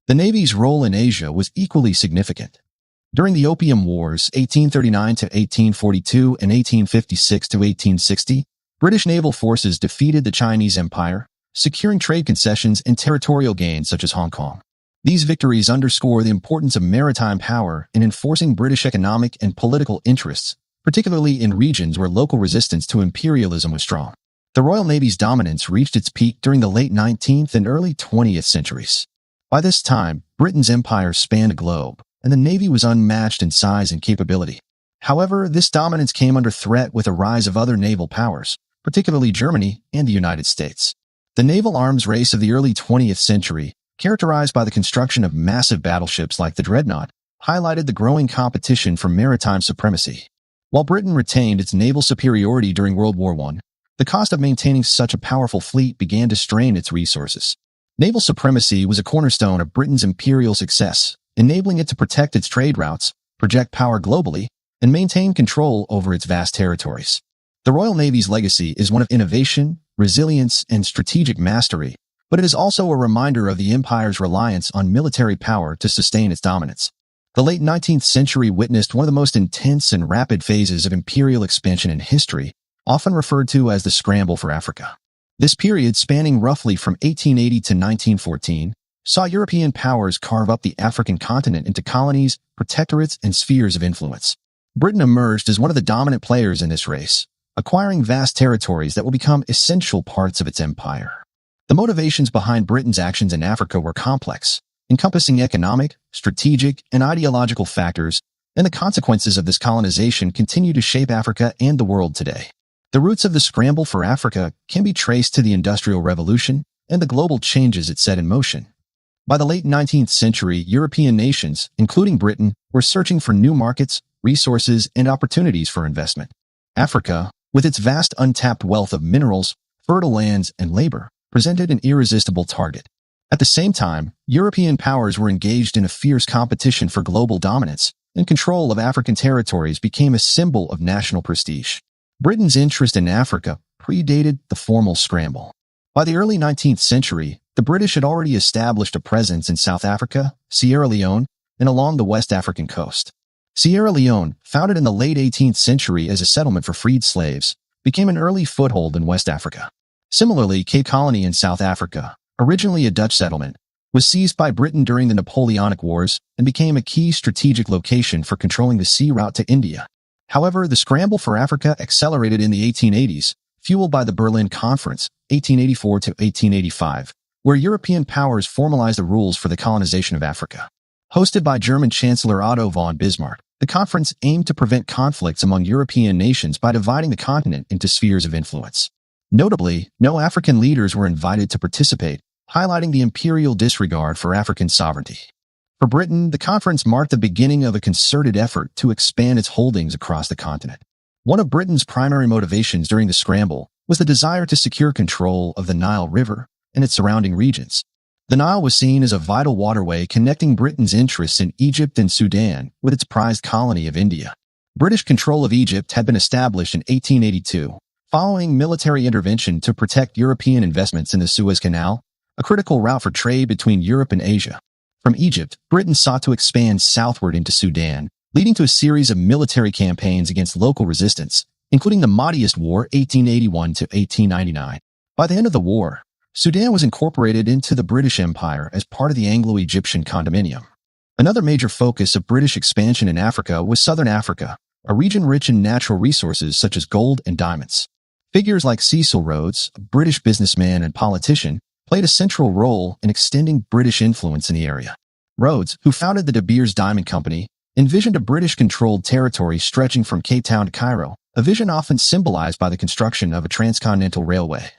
The Navy's role in Asia was equally significant. During the Opium Wars 1839 to 1842 and 1856 to 1860, British naval forces defeated the Chinese Empire, securing trade concessions and territorial gains such as Hong Kong. These victories underscore the importance of maritime power in enforcing British economic and political interests, particularly in regions where local resistance to imperialism was strong. The Royal Navy's dominance reached its peak during the late 19th and early 20th centuries. By this time, Britain's empire spanned a globe, and the Navy was unmatched in size and capability. However, this dominance came under threat with the rise of other naval powers, particularly Germany and the United States. The naval arms race of the early 20th century, characterized by the construction of massive battleships like the Dreadnought, highlighted the growing competition for maritime supremacy. While Britain retained its naval superiority during World War I, the cost of maintaining such a powerful fleet began to strain its resources. Naval supremacy was a cornerstone of Britain's imperial success, enabling it to protect its trade routes, project power globally, and maintain control over its vast territories. The Royal Navy's legacy is one of innovation, resilience, and strategic mastery, but it is also a reminder of the empire's reliance on military power to sustain its dominance. The late 19th century witnessed one of the most intense and rapid phases of imperial expansion in history, often referred to as the Scramble for Africa. This period, spanning roughly from 1880 to 1914, saw European powers carve up the African continent into colonies, protectorates, and spheres of influence. Britain emerged as one of the dominant players in this race, acquiring vast territories that will become essential parts of its empire. The motivations behind Britain's actions in Africa were complex, encompassing economic, strategic, and ideological factors, and the consequences of this colonization continue to shape Africa and the world today. The roots of the Scramble for Africa can be traced to the Industrial Revolution and the global changes it set in motion. By the late 19th century, European nations, including Britain, were searching for new markets, resources, and opportunities for investment. Africa, with its vast untapped wealth of minerals, fertile lands, and labor, presented an irresistible target. At the same time, European powers were engaged in a fierce competition for global dominance, and control of African territories became a symbol of national prestige. Britain's interest in Africa predated the formal scramble. By the early 19th century, the British had already established a presence in South Africa, Sierra Leone, and along the West African coast. Sierra Leone, founded in the late 18th century as a settlement for freed slaves, became an early foothold in West Africa. Similarly, Cape Colony in South Africa, originally a Dutch settlement, was seized by Britain during the Napoleonic Wars and became a key strategic location for controlling the sea route to India. However, the scramble for Africa accelerated in the 1880s, fueled by the Berlin Conference, 1884 to 1885, where European powers formalized the rules for the colonization of Africa. Hosted by German Chancellor Otto von Bismarck, the conference aimed to prevent conflicts among European nations by dividing the continent into spheres of influence. Notably, no African leaders were invited to participate, highlighting the imperial disregard for African sovereignty. For Britain, the conference marked the beginning of a concerted effort to expand its holdings across the continent. One of Britain's primary motivations during the scramble was the desire to secure control of the Nile River and its surrounding regions. The Nile was seen as a vital waterway connecting Britain's interests in Egypt and Sudan with its prized colony of India. British control of Egypt had been established in 1882, following military intervention to protect European investments in the Suez Canal, a critical route for trade between Europe and Asia. From Egypt, Britain sought to expand southward into Sudan, leading to a series of military campaigns against local resistance, including the Mahdist War 1881 to 1899. By the end of the war, Sudan was incorporated into the British Empire as part of the Anglo-Egyptian condominium. Another major focus of British expansion in Africa was Southern Africa, a region rich in natural resources such as gold and diamonds. Figures like Cecil Rhodes, a British businessman and politician, played a central role in extending British influence in the area. Rhodes, who founded the De Beers Diamond Company, envisioned a British-controlled territory stretching from Cape Town to Cairo, a vision often symbolized by the construction of a transcontinental railway.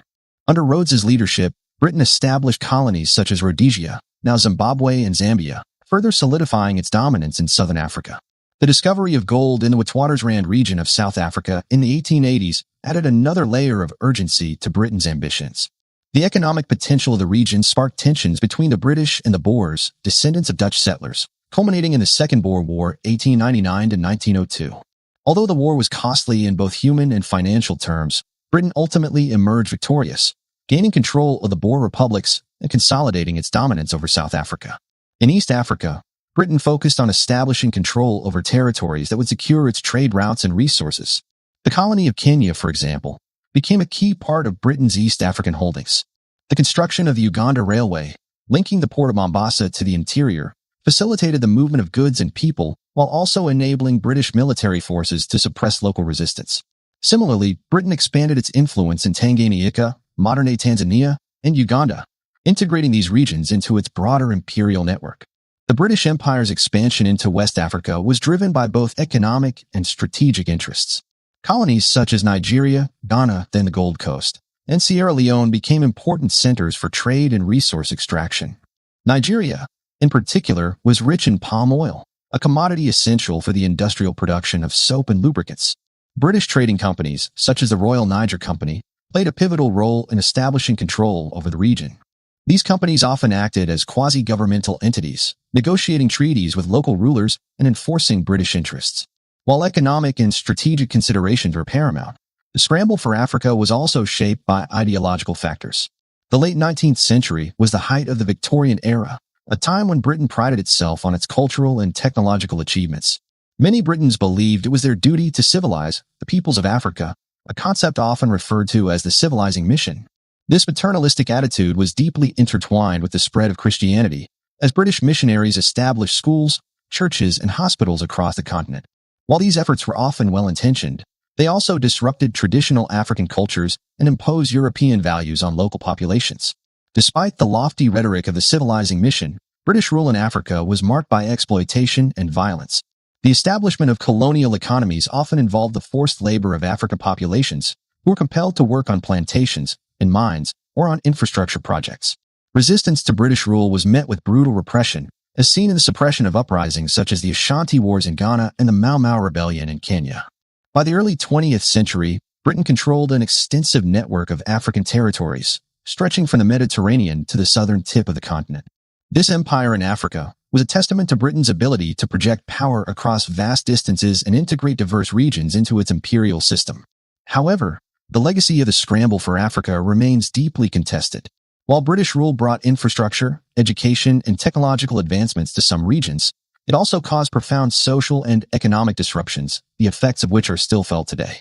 Under Rhodes's leadership, Britain established colonies such as Rhodesia, now Zimbabwe and Zambia, further solidifying its dominance in southern Africa. The discovery of gold in the Witwatersrand region of South Africa in the 1880s added another layer of urgency to Britain's ambitions. The economic potential of the region sparked tensions between the British and the Boers, descendants of Dutch settlers, culminating in the Second Boer War 1899 to 1902. Although the war was costly in both human and financial terms, Britain ultimately emerged victorious, gaining control of the Boer republics and consolidating its dominance over South Africa. In East Africa, Britain focused on establishing control over territories that would secure its trade routes and resources. The colony of Kenya, for example, became a key part of Britain's East African holdings. The construction of the Uganda Railway, linking the port of Mombasa to the interior, facilitated the movement of goods and people while also enabling British military forces to suppress local resistance. Similarly, Britain expanded its influence in Tanganyika, modern-day Tanzania, and Uganda, integrating these regions into its broader imperial network. The British Empire's expansion into West Africa was driven by both economic and strategic interests. Colonies such as Nigeria, Ghana, then the Gold Coast, and Sierra Leone became important centers for trade and resource extraction. Nigeria, in particular, was rich in palm oil, a commodity essential for the industrial production of soap and lubricants. British trading companies, such as the Royal Niger Company, played a pivotal role in establishing control over the region. These companies often acted as quasi-governmental entities, negotiating treaties with local rulers and enforcing British interests. While economic and strategic considerations were paramount, the scramble for Africa was also shaped by ideological factors. The late 19th century was the height of the Victorian era, a time when Britain prided itself on its cultural and technological achievements. Many Britons believed it was their duty to civilize the peoples of Africa, a concept often referred to as the civilizing mission. This paternalistic attitude was deeply intertwined with the spread of Christianity, as British missionaries established schools, churches, and hospitals across the continent. While these efforts were often well-intentioned, they also disrupted traditional African cultures and imposed European values on local populations. Despite the lofty rhetoric of the civilizing mission, British rule in Africa was marked by exploitation and violence. The establishment of colonial economies often involved the forced labor of African populations, who were compelled to work on plantations, in mines, or on infrastructure projects. Resistance to British rule was met with brutal repression, as seen in the suppression of uprisings such as the Ashanti Wars in Ghana and the Mau Mau Rebellion in Kenya. By the early 20th century, Britain controlled an extensive network of African territories, stretching from the Mediterranean to the southern tip of the continent. This empire in Africa was a testament to Britain's ability to project power across vast distances and integrate diverse regions into its imperial system. However, the legacy of the scramble for Africa remains deeply contested. While British rule brought infrastructure, education, and technological advancements to some regions, it also caused profound social and economic disruptions, the effects of which are still felt today.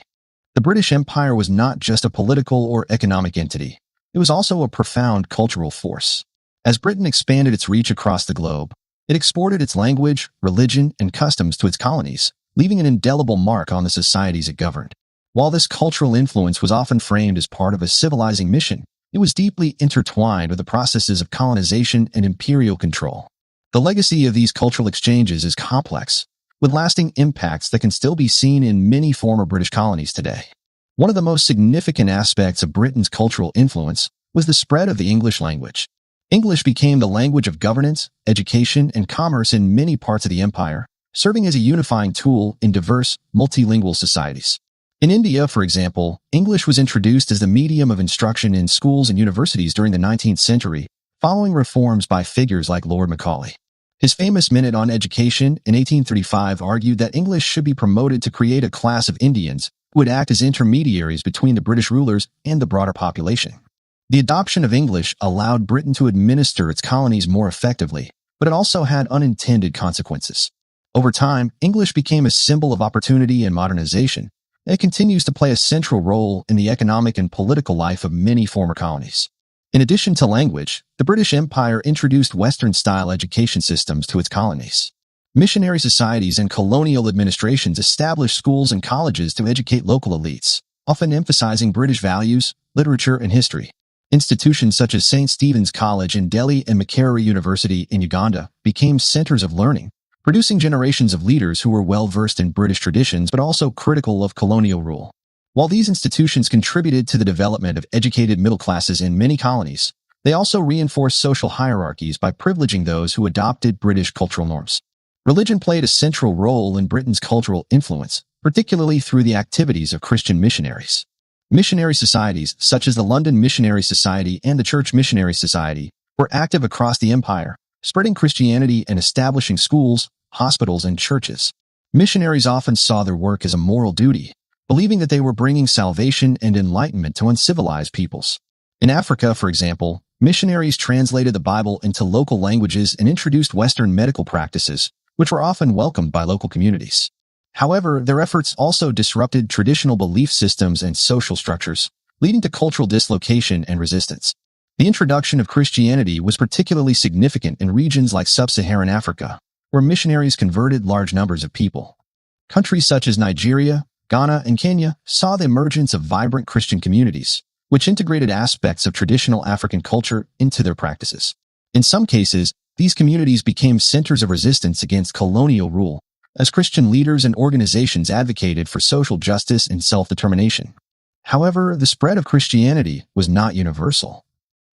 The British Empire was not just a political or economic entity. It was also a profound cultural force. As Britain expanded its reach across the globe, it exported its language, religion, and customs to its colonies, leaving an indelible mark on the societies it governed. While this cultural influence was often framed as part of a civilizing mission, it was deeply intertwined with the processes of colonization and imperial control. The legacy of these cultural exchanges is complex, with lasting impacts that can still be seen in many former British colonies today. One of the most significant aspects of Britain's cultural influence was the spread of the English language. English became the language of governance, education, and commerce in many parts of the empire, serving as a unifying tool in diverse, multilingual societies. In India, for example, English was introduced as the medium of instruction in schools and universities during the 19th century, following reforms by figures like Lord Macaulay. His famous Minute on Education in 1835 argued that English should be promoted to create a class of Indians who would act as intermediaries between the British rulers and the broader population. The adoption of English allowed Britain to administer its colonies more effectively, but it also had unintended consequences. Over time, English became a symbol of opportunity and modernization, and it continues to play a central role in the economic and political life of many former colonies. In addition to language, the British Empire introduced Western-style education systems to its colonies. Missionary societies and colonial administrations established schools and colleges to educate local elites, often emphasizing British values, literature, and history. Institutions such as St. Stephen's College in Delhi and Makerere University in Uganda became centers of learning, producing generations of leaders who were well-versed in British traditions but also critical of colonial rule. While these institutions contributed to the development of educated middle classes in many colonies, they also reinforced social hierarchies by privileging those who adopted British cultural norms. Religion played a central role in Britain's cultural influence, particularly through the activities of Christian missionaries. Missionary societies, such as the London Missionary Society and the Church Missionary Society, were active across the empire, spreading Christianity and establishing schools, hospitals, and churches. Missionaries often saw their work as a moral duty, believing that they were bringing salvation and enlightenment to uncivilized peoples. In Africa, for example, missionaries translated the Bible into local languages and introduced Western medical practices, which were often welcomed by local communities. However, their efforts also disrupted traditional belief systems and social structures, leading to cultural dislocation and resistance. The introduction of Christianity was particularly significant in regions like sub-Saharan Africa, where missionaries converted large numbers of people. Countries such as Nigeria, Ghana, and Kenya saw the emergence of vibrant Christian communities, which integrated aspects of traditional African culture into their practices. In some cases, these communities became centers of resistance against colonial rule, as Christian leaders and organizations advocated for social justice and self-determination. However, the spread of Christianity was not universal.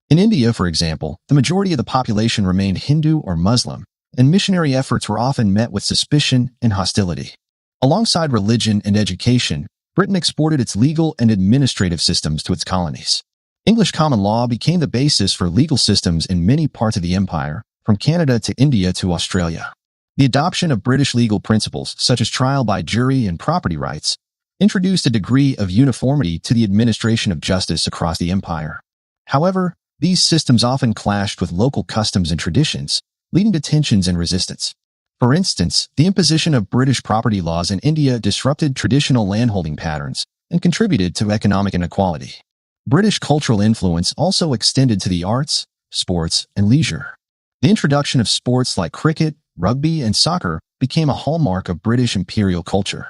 In India, for example, the majority of the population remained Hindu or Muslim, and missionary efforts were often met with suspicion and hostility. Alongside religion and education, Britain exported its legal and administrative systems to its colonies. English common law became the basis for legal systems in many parts of the empire, from Canada to India to Australia. The adoption of British legal principles, such as trial by jury and property rights, introduced a degree of uniformity to the administration of justice across the empire. However, these systems often clashed with local customs and traditions, leading to tensions and resistance. For instance, the imposition of British property laws in India disrupted traditional landholding patterns and contributed to economic inequality. British cultural influence also extended to the arts, sports, and leisure. The introduction of sports like cricket, rugby, and soccer became a hallmark of British imperial culture.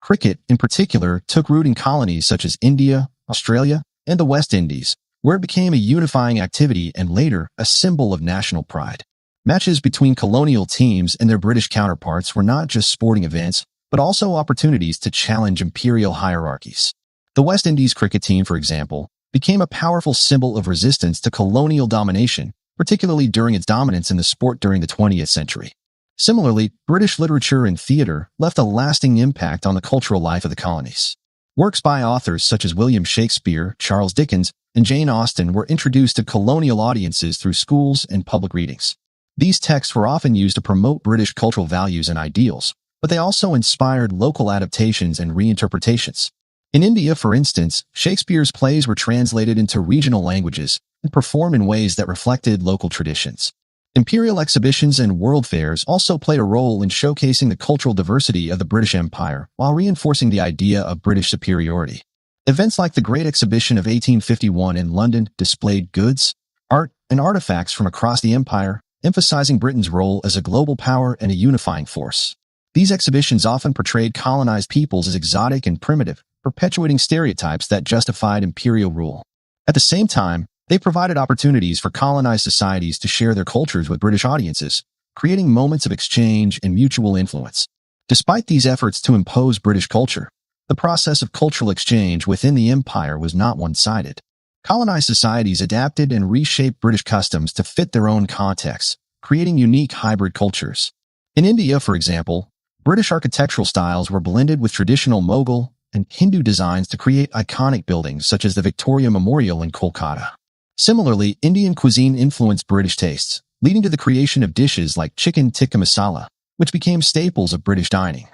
Cricket, in particular, took root in colonies such as India, Australia, and the West Indies, where it became a unifying activity and later a symbol of national pride. Matches between colonial teams and their British counterparts were not just sporting events, but also opportunities to challenge imperial hierarchies. The West Indies cricket team, for example, became a powerful symbol of resistance to colonial domination, particularly during its dominance in the sport during the 20th century. Similarly, British literature and theater left a lasting impact on the cultural life of the colonies. Works by authors such as William Shakespeare, Charles Dickens, and Jane Austen were introduced to colonial audiences through schools and public readings. These texts were often used to promote British cultural values and ideals, but they also inspired local adaptations and reinterpretations. In India, for instance, Shakespeare's plays were translated into regional languages and performed in ways that reflected local traditions. Imperial exhibitions and world fairs also played a role in showcasing the cultural diversity of the British Empire while reinforcing the idea of British superiority. Events like the Great Exhibition of 1851 in London displayed goods, art, and artifacts from across the empire, emphasizing Britain's role as a global power and a unifying force. These exhibitions often portrayed colonized peoples as exotic and primitive, perpetuating stereotypes that justified imperial rule. At the same time, they provided opportunities for colonized societies to share their cultures with British audiences, creating moments of exchange and mutual influence. Despite these efforts to impose British culture, the process of cultural exchange within the empire was not one-sided. Colonized societies adapted and reshaped British customs to fit their own contexts, creating unique hybrid cultures. In India, for example, British architectural styles were blended with traditional Mughal and Hindu designs to create iconic buildings such as the Victoria Memorial in Kolkata. Similarly, Indian cuisine influenced British tastes, leading to the creation of dishes like chicken tikka masala, which became staples of British dining.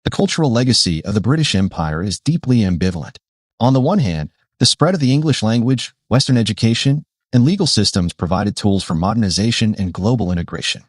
The cultural legacy of the British Empire is deeply ambivalent. On the one hand, the spread of the English language, Western education, and legal systems provided tools for modernization and global integration.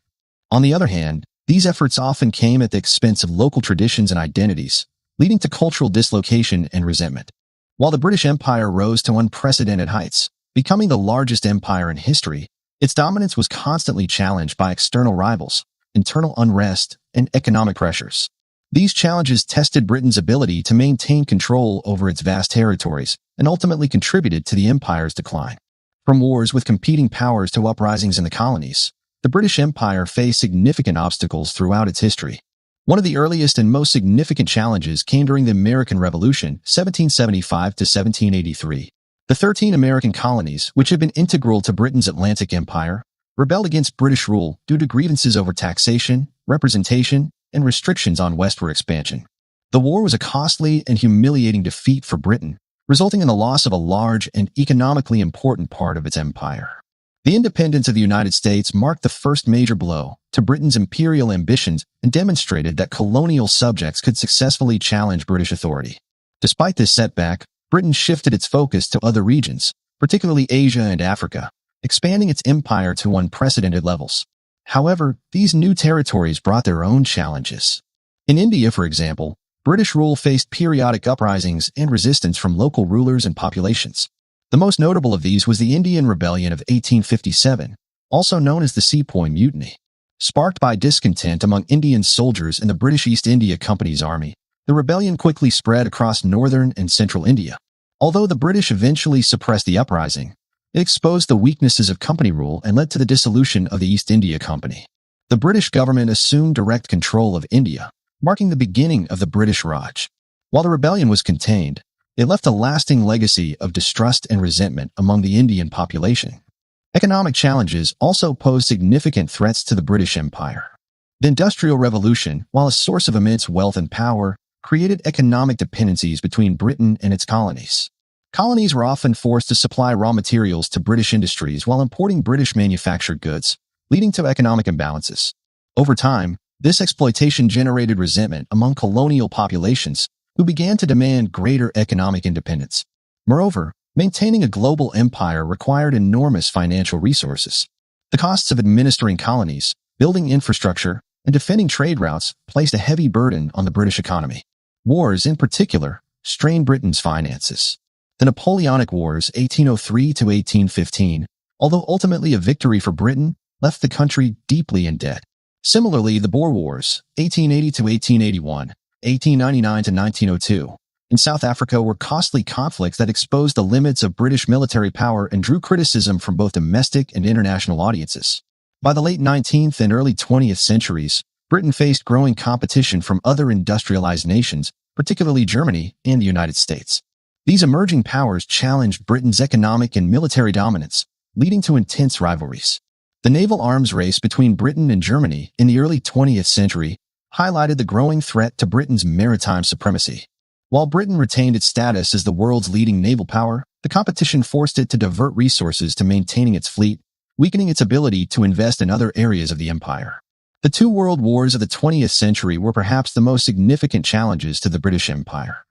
On the other hand, these efforts often came at the expense of local traditions and identities, leading to cultural dislocation and resentment. While the British Empire rose to unprecedented heights, becoming the largest empire in history, its dominance was constantly challenged by external rivals, internal unrest, and economic pressures. These challenges tested Britain's ability to maintain control over its vast territories and ultimately contributed to the empire's decline. From wars with competing powers to uprisings in the colonies, the British Empire faced significant obstacles throughout its history. One of the earliest and most significant challenges came during the American Revolution, 1775 to 1783. The 13 American colonies, which had been integral to Britain's Atlantic Empire, rebelled against British rule due to grievances over taxation, representation, and restrictions on westward expansion. The war was a costly and humiliating defeat for Britain, resulting in the loss of a large and economically important part of its empire. The independence of the United States marked the first major blow to Britain's imperial ambitions and demonstrated that colonial subjects could successfully challenge British authority. Despite this setback, Britain shifted its focus to other regions, particularly Asia and Africa, expanding its empire to unprecedented levels. However, these new territories brought their own challenges. In India, for example, British rule faced periodic uprisings and resistance from local rulers and populations. The most notable of these was the Indian Rebellion of 1857, also known as the Sepoy Mutiny. Sparked by discontent among Indian soldiers in the British East India Company's army, the rebellion quickly spread across northern and central India. Although the British eventually suppressed the uprising, it exposed the weaknesses of company rule and led to the dissolution of the East India Company. The British government assumed direct control of India, marking the beginning of the British Raj. While the rebellion was contained, it left a lasting legacy of distrust and resentment among the Indian population. Economic challenges also posed significant threats to the British Empire. The Industrial Revolution, while a source of immense wealth and power, created economic dependencies between Britain and its colonies. Colonies were often forced to supply raw materials to British industries while importing British manufactured goods, leading to economic imbalances. Over time, this exploitation generated resentment among colonial populations, who began to demand greater economic independence. Moreover, maintaining a global empire required enormous financial resources. The costs of administering colonies, building infrastructure, and defending trade routes placed a heavy burden on the British economy. Wars, in particular, strained Britain's finances. The Napoleonic Wars 1803 to 1815, although ultimately a victory for Britain, left the country deeply in debt. Similarly, the Boer Wars 1880 to 1881, 1899 to 1902, in South Africa were costly conflicts that exposed the limits of British military power and drew criticism from both domestic and international audiences. By the late 19th and early 20th centuries, Britain faced growing competition from other industrialized nations, particularly Germany and the United States. These emerging powers challenged Britain's economic and military dominance, leading to intense rivalries. The naval arms race between Britain and Germany in the early 20th century highlighted the growing threat to Britain's maritime supremacy. While Britain retained its status as the world's leading naval power, the competition forced it to divert resources to maintaining its fleet, weakening its ability to invest in other areas of the empire. The two world wars of the 20th century were perhaps the most significant challenges to the British Empire.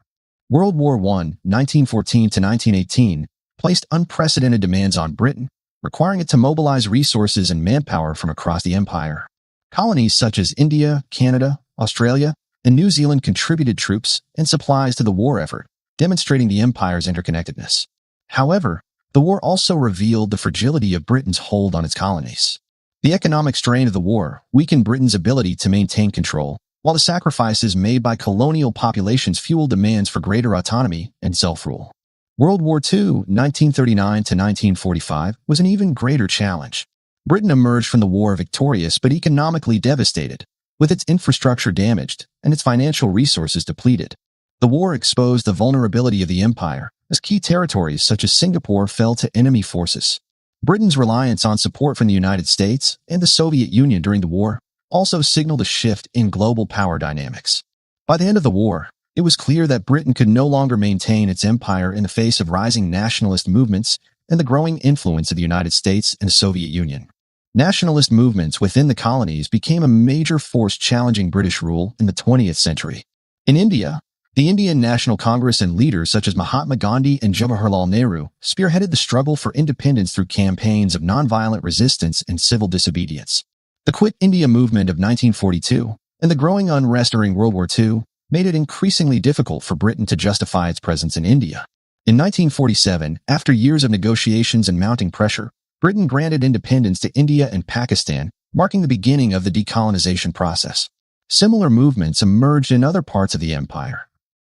World War I, 1914 to 1918, placed unprecedented demands on Britain, requiring it to mobilize resources and manpower from across the empire. Colonies such as India, Canada, Australia, and New Zealand contributed troops and supplies to the war effort, demonstrating the empire's interconnectedness. However, the war also revealed the fragility of Britain's hold on its colonies. The economic strain of the war weakened Britain's ability to maintain control, while the sacrifices made by colonial populations fueled demands for greater autonomy and self-rule. World War II, 1939 to 1945, was an even greater challenge. Britain emerged from the war victorious but economically devastated, with its infrastructure damaged and its financial resources depleted. The war exposed the vulnerability of the empire, as key territories such as Singapore fell to enemy forces. Britain's reliance on support from the United States and the Soviet Union during the war also signaled a shift in global power dynamics. By the end of the war, it was clear that Britain could no longer maintain its empire in the face of rising nationalist movements and the growing influence of the United States and the Soviet Union. Nationalist movements within the colonies became a major force challenging British rule in the 20th century. In India, the Indian National Congress and leaders such as Mahatma Gandhi and Jawaharlal Nehru spearheaded the struggle for independence through campaigns of nonviolent resistance and civil disobedience. The Quit India movement of 1942 and the growing unrest during World War II made it increasingly difficult for Britain to justify its presence in India. In 1947, after years of negotiations and mounting pressure, Britain granted independence to India and Pakistan, marking the beginning of the decolonization process. Similar movements emerged in other parts of the empire.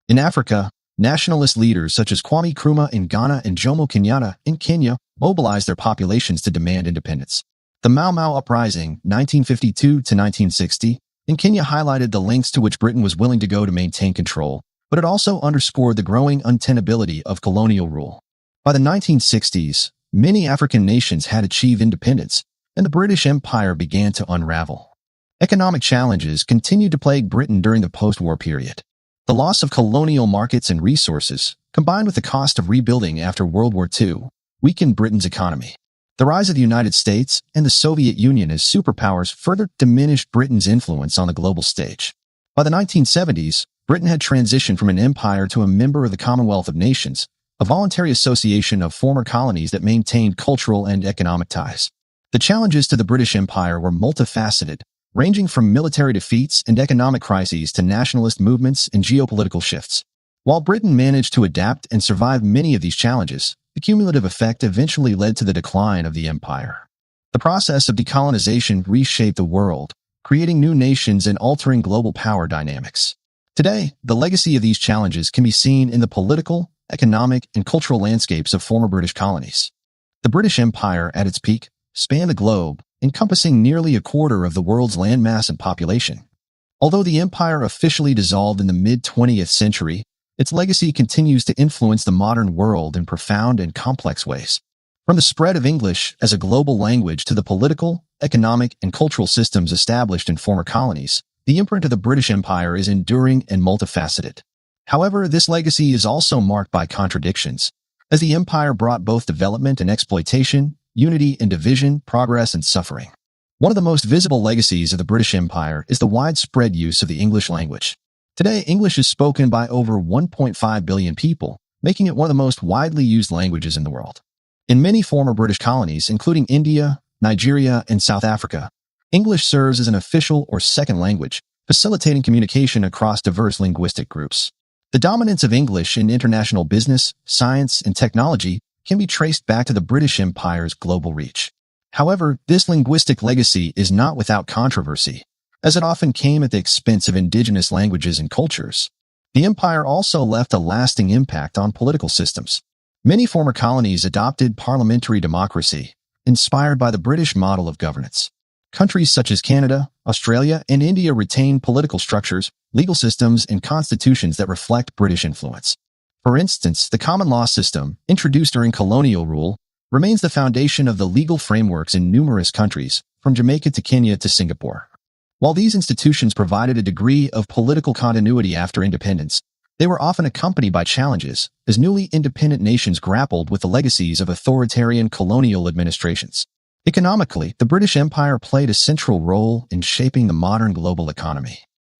In Africa, nationalist leaders such as Kwame Nkrumah in Ghana and Jomo Kenyatta in Kenya mobilized their populations to demand independence. The Mau Mau Uprising, 1952 to 1960, in Kenya highlighted the lengths to which Britain was willing to go to maintain control, but it also underscored the growing untenability of colonial rule. By the 1960s, many African nations had achieved independence, and the British Empire began to unravel. Economic challenges continued to plague Britain during the post-war period. The loss of colonial markets and resources, combined with the cost of rebuilding after World War II, weakened Britain's economy. The rise of the United States and the Soviet Union as superpowers further diminished Britain's influence on the global stage. By the 1970s, Britain had transitioned from an empire to a member of the Commonwealth of Nations, a voluntary association of former colonies that maintained cultural and economic ties. The challenges to the British Empire were multifaceted, ranging from military defeats and economic crises to nationalist movements and geopolitical shifts. While Britain managed to adapt and survive many of these challenges, the cumulative effect eventually led to the decline of the empire. The process of decolonization reshaped the world, creating new nations and altering global power dynamics. Today, the legacy of these challenges can be seen in the political, economic, and cultural landscapes of former British colonies. The British Empire, at its peak, spanned the globe, encompassing nearly a quarter of the world's landmass and population. Although the empire officially dissolved in the mid-20th century, its legacy continues to influence the modern world in profound and complex ways. From the spread of English as a global language to the political, economic, and cultural systems established in former colonies, the imprint of the British Empire is enduring and multifaceted. However, this legacy is also marked by contradictions, as the empire brought both development and exploitation, unity and division, progress and suffering. One of the most visible legacies of the British Empire is the widespread use of the English language. Today, English is spoken by over 1.5 billion people, making it one of the most widely used languages in the world. In many former British colonies, including India, Nigeria, and South Africa, English serves as an official or second language, facilitating communication across diverse linguistic groups. The dominance of English in international business, science, and technology can be traced back to the British Empire's global reach. However, this linguistic legacy is not without controversy, as it often came at the expense of indigenous languages and cultures. The empire also left a lasting impact on political systems. Many former colonies adopted parliamentary democracy, inspired by the British model of governance. Countries such as Canada, Australia, and India retain political structures, legal systems, and constitutions that reflect British influence. For instance, the common law system, introduced during colonial rule, remains the foundation of the legal frameworks in numerous countries, from Jamaica to Kenya to Singapore. While these institutions provided a degree of political continuity after independence, they were often accompanied by challenges, as newly independent nations grappled with the legacies of authoritarian colonial administrations. Economically, the British Empire played a central role in shaping the modern global economy.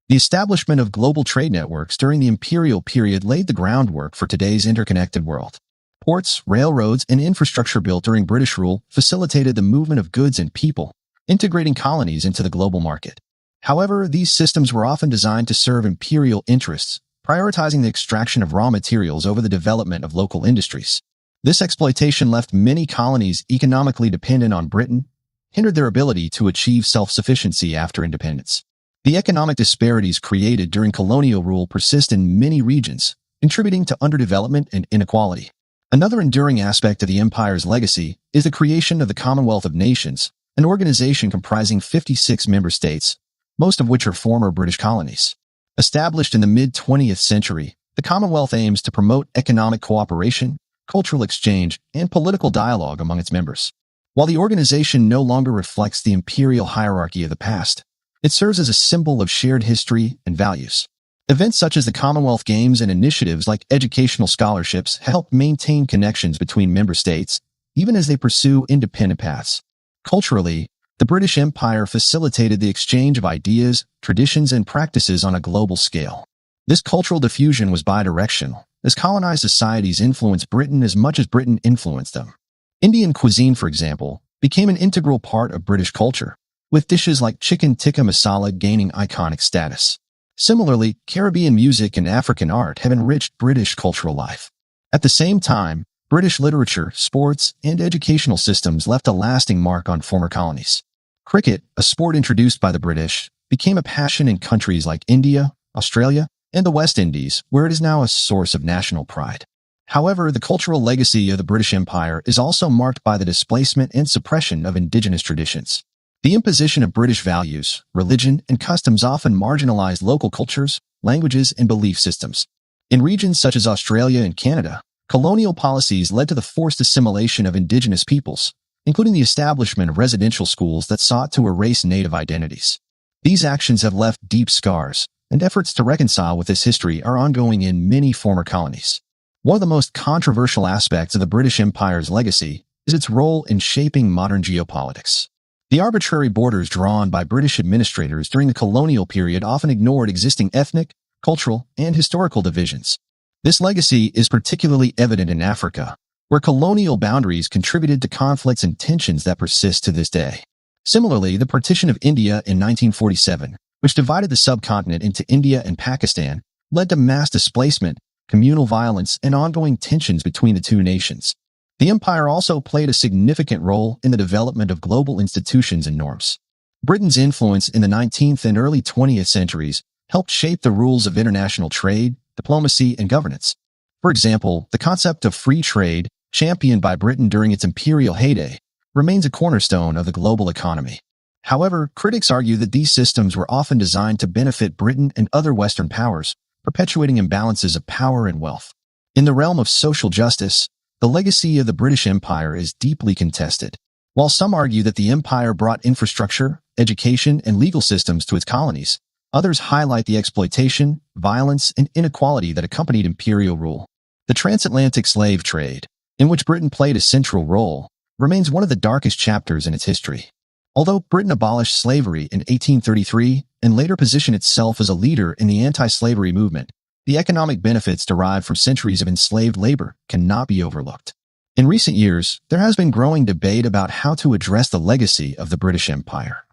The establishment of global trade networks during the imperial period laid the groundwork for today's interconnected world. Ports, railroads, and infrastructure built during British rule facilitated the movement of goods and people, integrating colonies into the global market. However, these systems were often designed to serve imperial interests, prioritizing the extraction of raw materials over the development of local industries. This exploitation left many colonies economically dependent on Britain, hindered their ability to achieve self-sufficiency after independence. The economic disparities created during colonial rule persist in many regions, contributing to underdevelopment and inequality. Another enduring aspect of the empire's legacy is the creation of the Commonwealth of Nations, an organization comprising 56 member states, most of which are former British colonies. Established in the mid-20th century, the Commonwealth aims to promote economic cooperation, cultural exchange, and political dialogue among its members. While the organization no longer reflects the imperial hierarchy of the past, it serves as a symbol of shared history and values. Events such as the Commonwealth Games and initiatives like educational scholarships help maintain connections between member states, even as they pursue independent paths. Culturally, the British Empire facilitated the exchange of ideas, traditions, and practices on a global scale. This cultural diffusion was bidirectional, as colonized societies influenced Britain as much as Britain influenced them. Indian cuisine, for example, became an integral part of British culture, with dishes like chicken tikka masala gaining iconic status. Similarly, Caribbean music and African art have enriched British cultural life. At the same time, British literature, sports, and educational systems left a lasting mark on former colonies. Cricket, a sport introduced by the British, became a passion in countries like India, Australia, and the West Indies, where it is now a source of national pride. However, the cultural legacy of the British Empire is also marked by the displacement and suppression of indigenous traditions. The imposition of British values, religion, and customs often marginalized local cultures, languages, and belief systems. In regions such as Australia and Canada, colonial policies led to the forced assimilation of indigenous peoples, including the establishment of residential schools that sought to erase native identities. These actions have left deep scars, and efforts to reconcile with this history are ongoing in many former colonies. One of the most controversial aspects of the British Empire's legacy is its role in shaping modern geopolitics. The arbitrary borders drawn by British administrators during the colonial period often ignored existing ethnic, cultural, and historical divisions. This legacy is particularly evident in Africa, where colonial boundaries contributed to conflicts and tensions that persist to this day. Similarly, the partition of India in 1947, which divided the subcontinent into India and Pakistan, led to mass displacement, communal violence, and ongoing tensions between the two nations. The empire also played a significant role in the development of global institutions and norms. Britain's influence in the 19th and early 20th centuries helped shape the rules of international trade, diplomacy, and governance. For example, the concept of free trade, championed by Britain during its imperial heyday, remains a cornerstone of the global economy. However, critics argue that these systems were often designed to benefit Britain and other Western powers, perpetuating imbalances of power and wealth. In the realm of social justice, the legacy of the British Empire is deeply contested. While some argue that the empire brought infrastructure, education, and legal systems to its colonies, others highlight the exploitation, violence, and inequality that accompanied imperial rule. The transatlantic slave trade, in which Britain played a central role, remains one of the darkest chapters in its history. Although Britain abolished slavery in 1833 and later positioned itself as a leader in the anti-slavery movement, the economic benefits derived from centuries of enslaved labor cannot be overlooked. In recent years, there has been growing debate about how to address the legacy of the British Empire.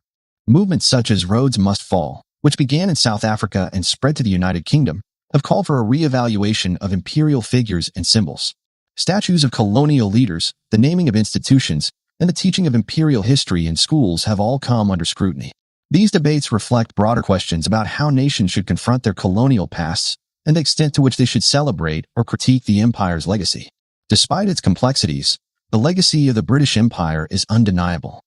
Movements such as Rhodes Must Fall, which began in South Africa and spread to the United Kingdom, have called for a re-evaluation of imperial figures and symbols. Statues of colonial leaders, the naming of institutions, and the teaching of imperial history in schools have all come under scrutiny. These debates reflect broader questions about how nations should confront their colonial pasts and the extent to which they should celebrate or critique the empire's legacy. Despite its complexities, the legacy of the British Empire is undeniable.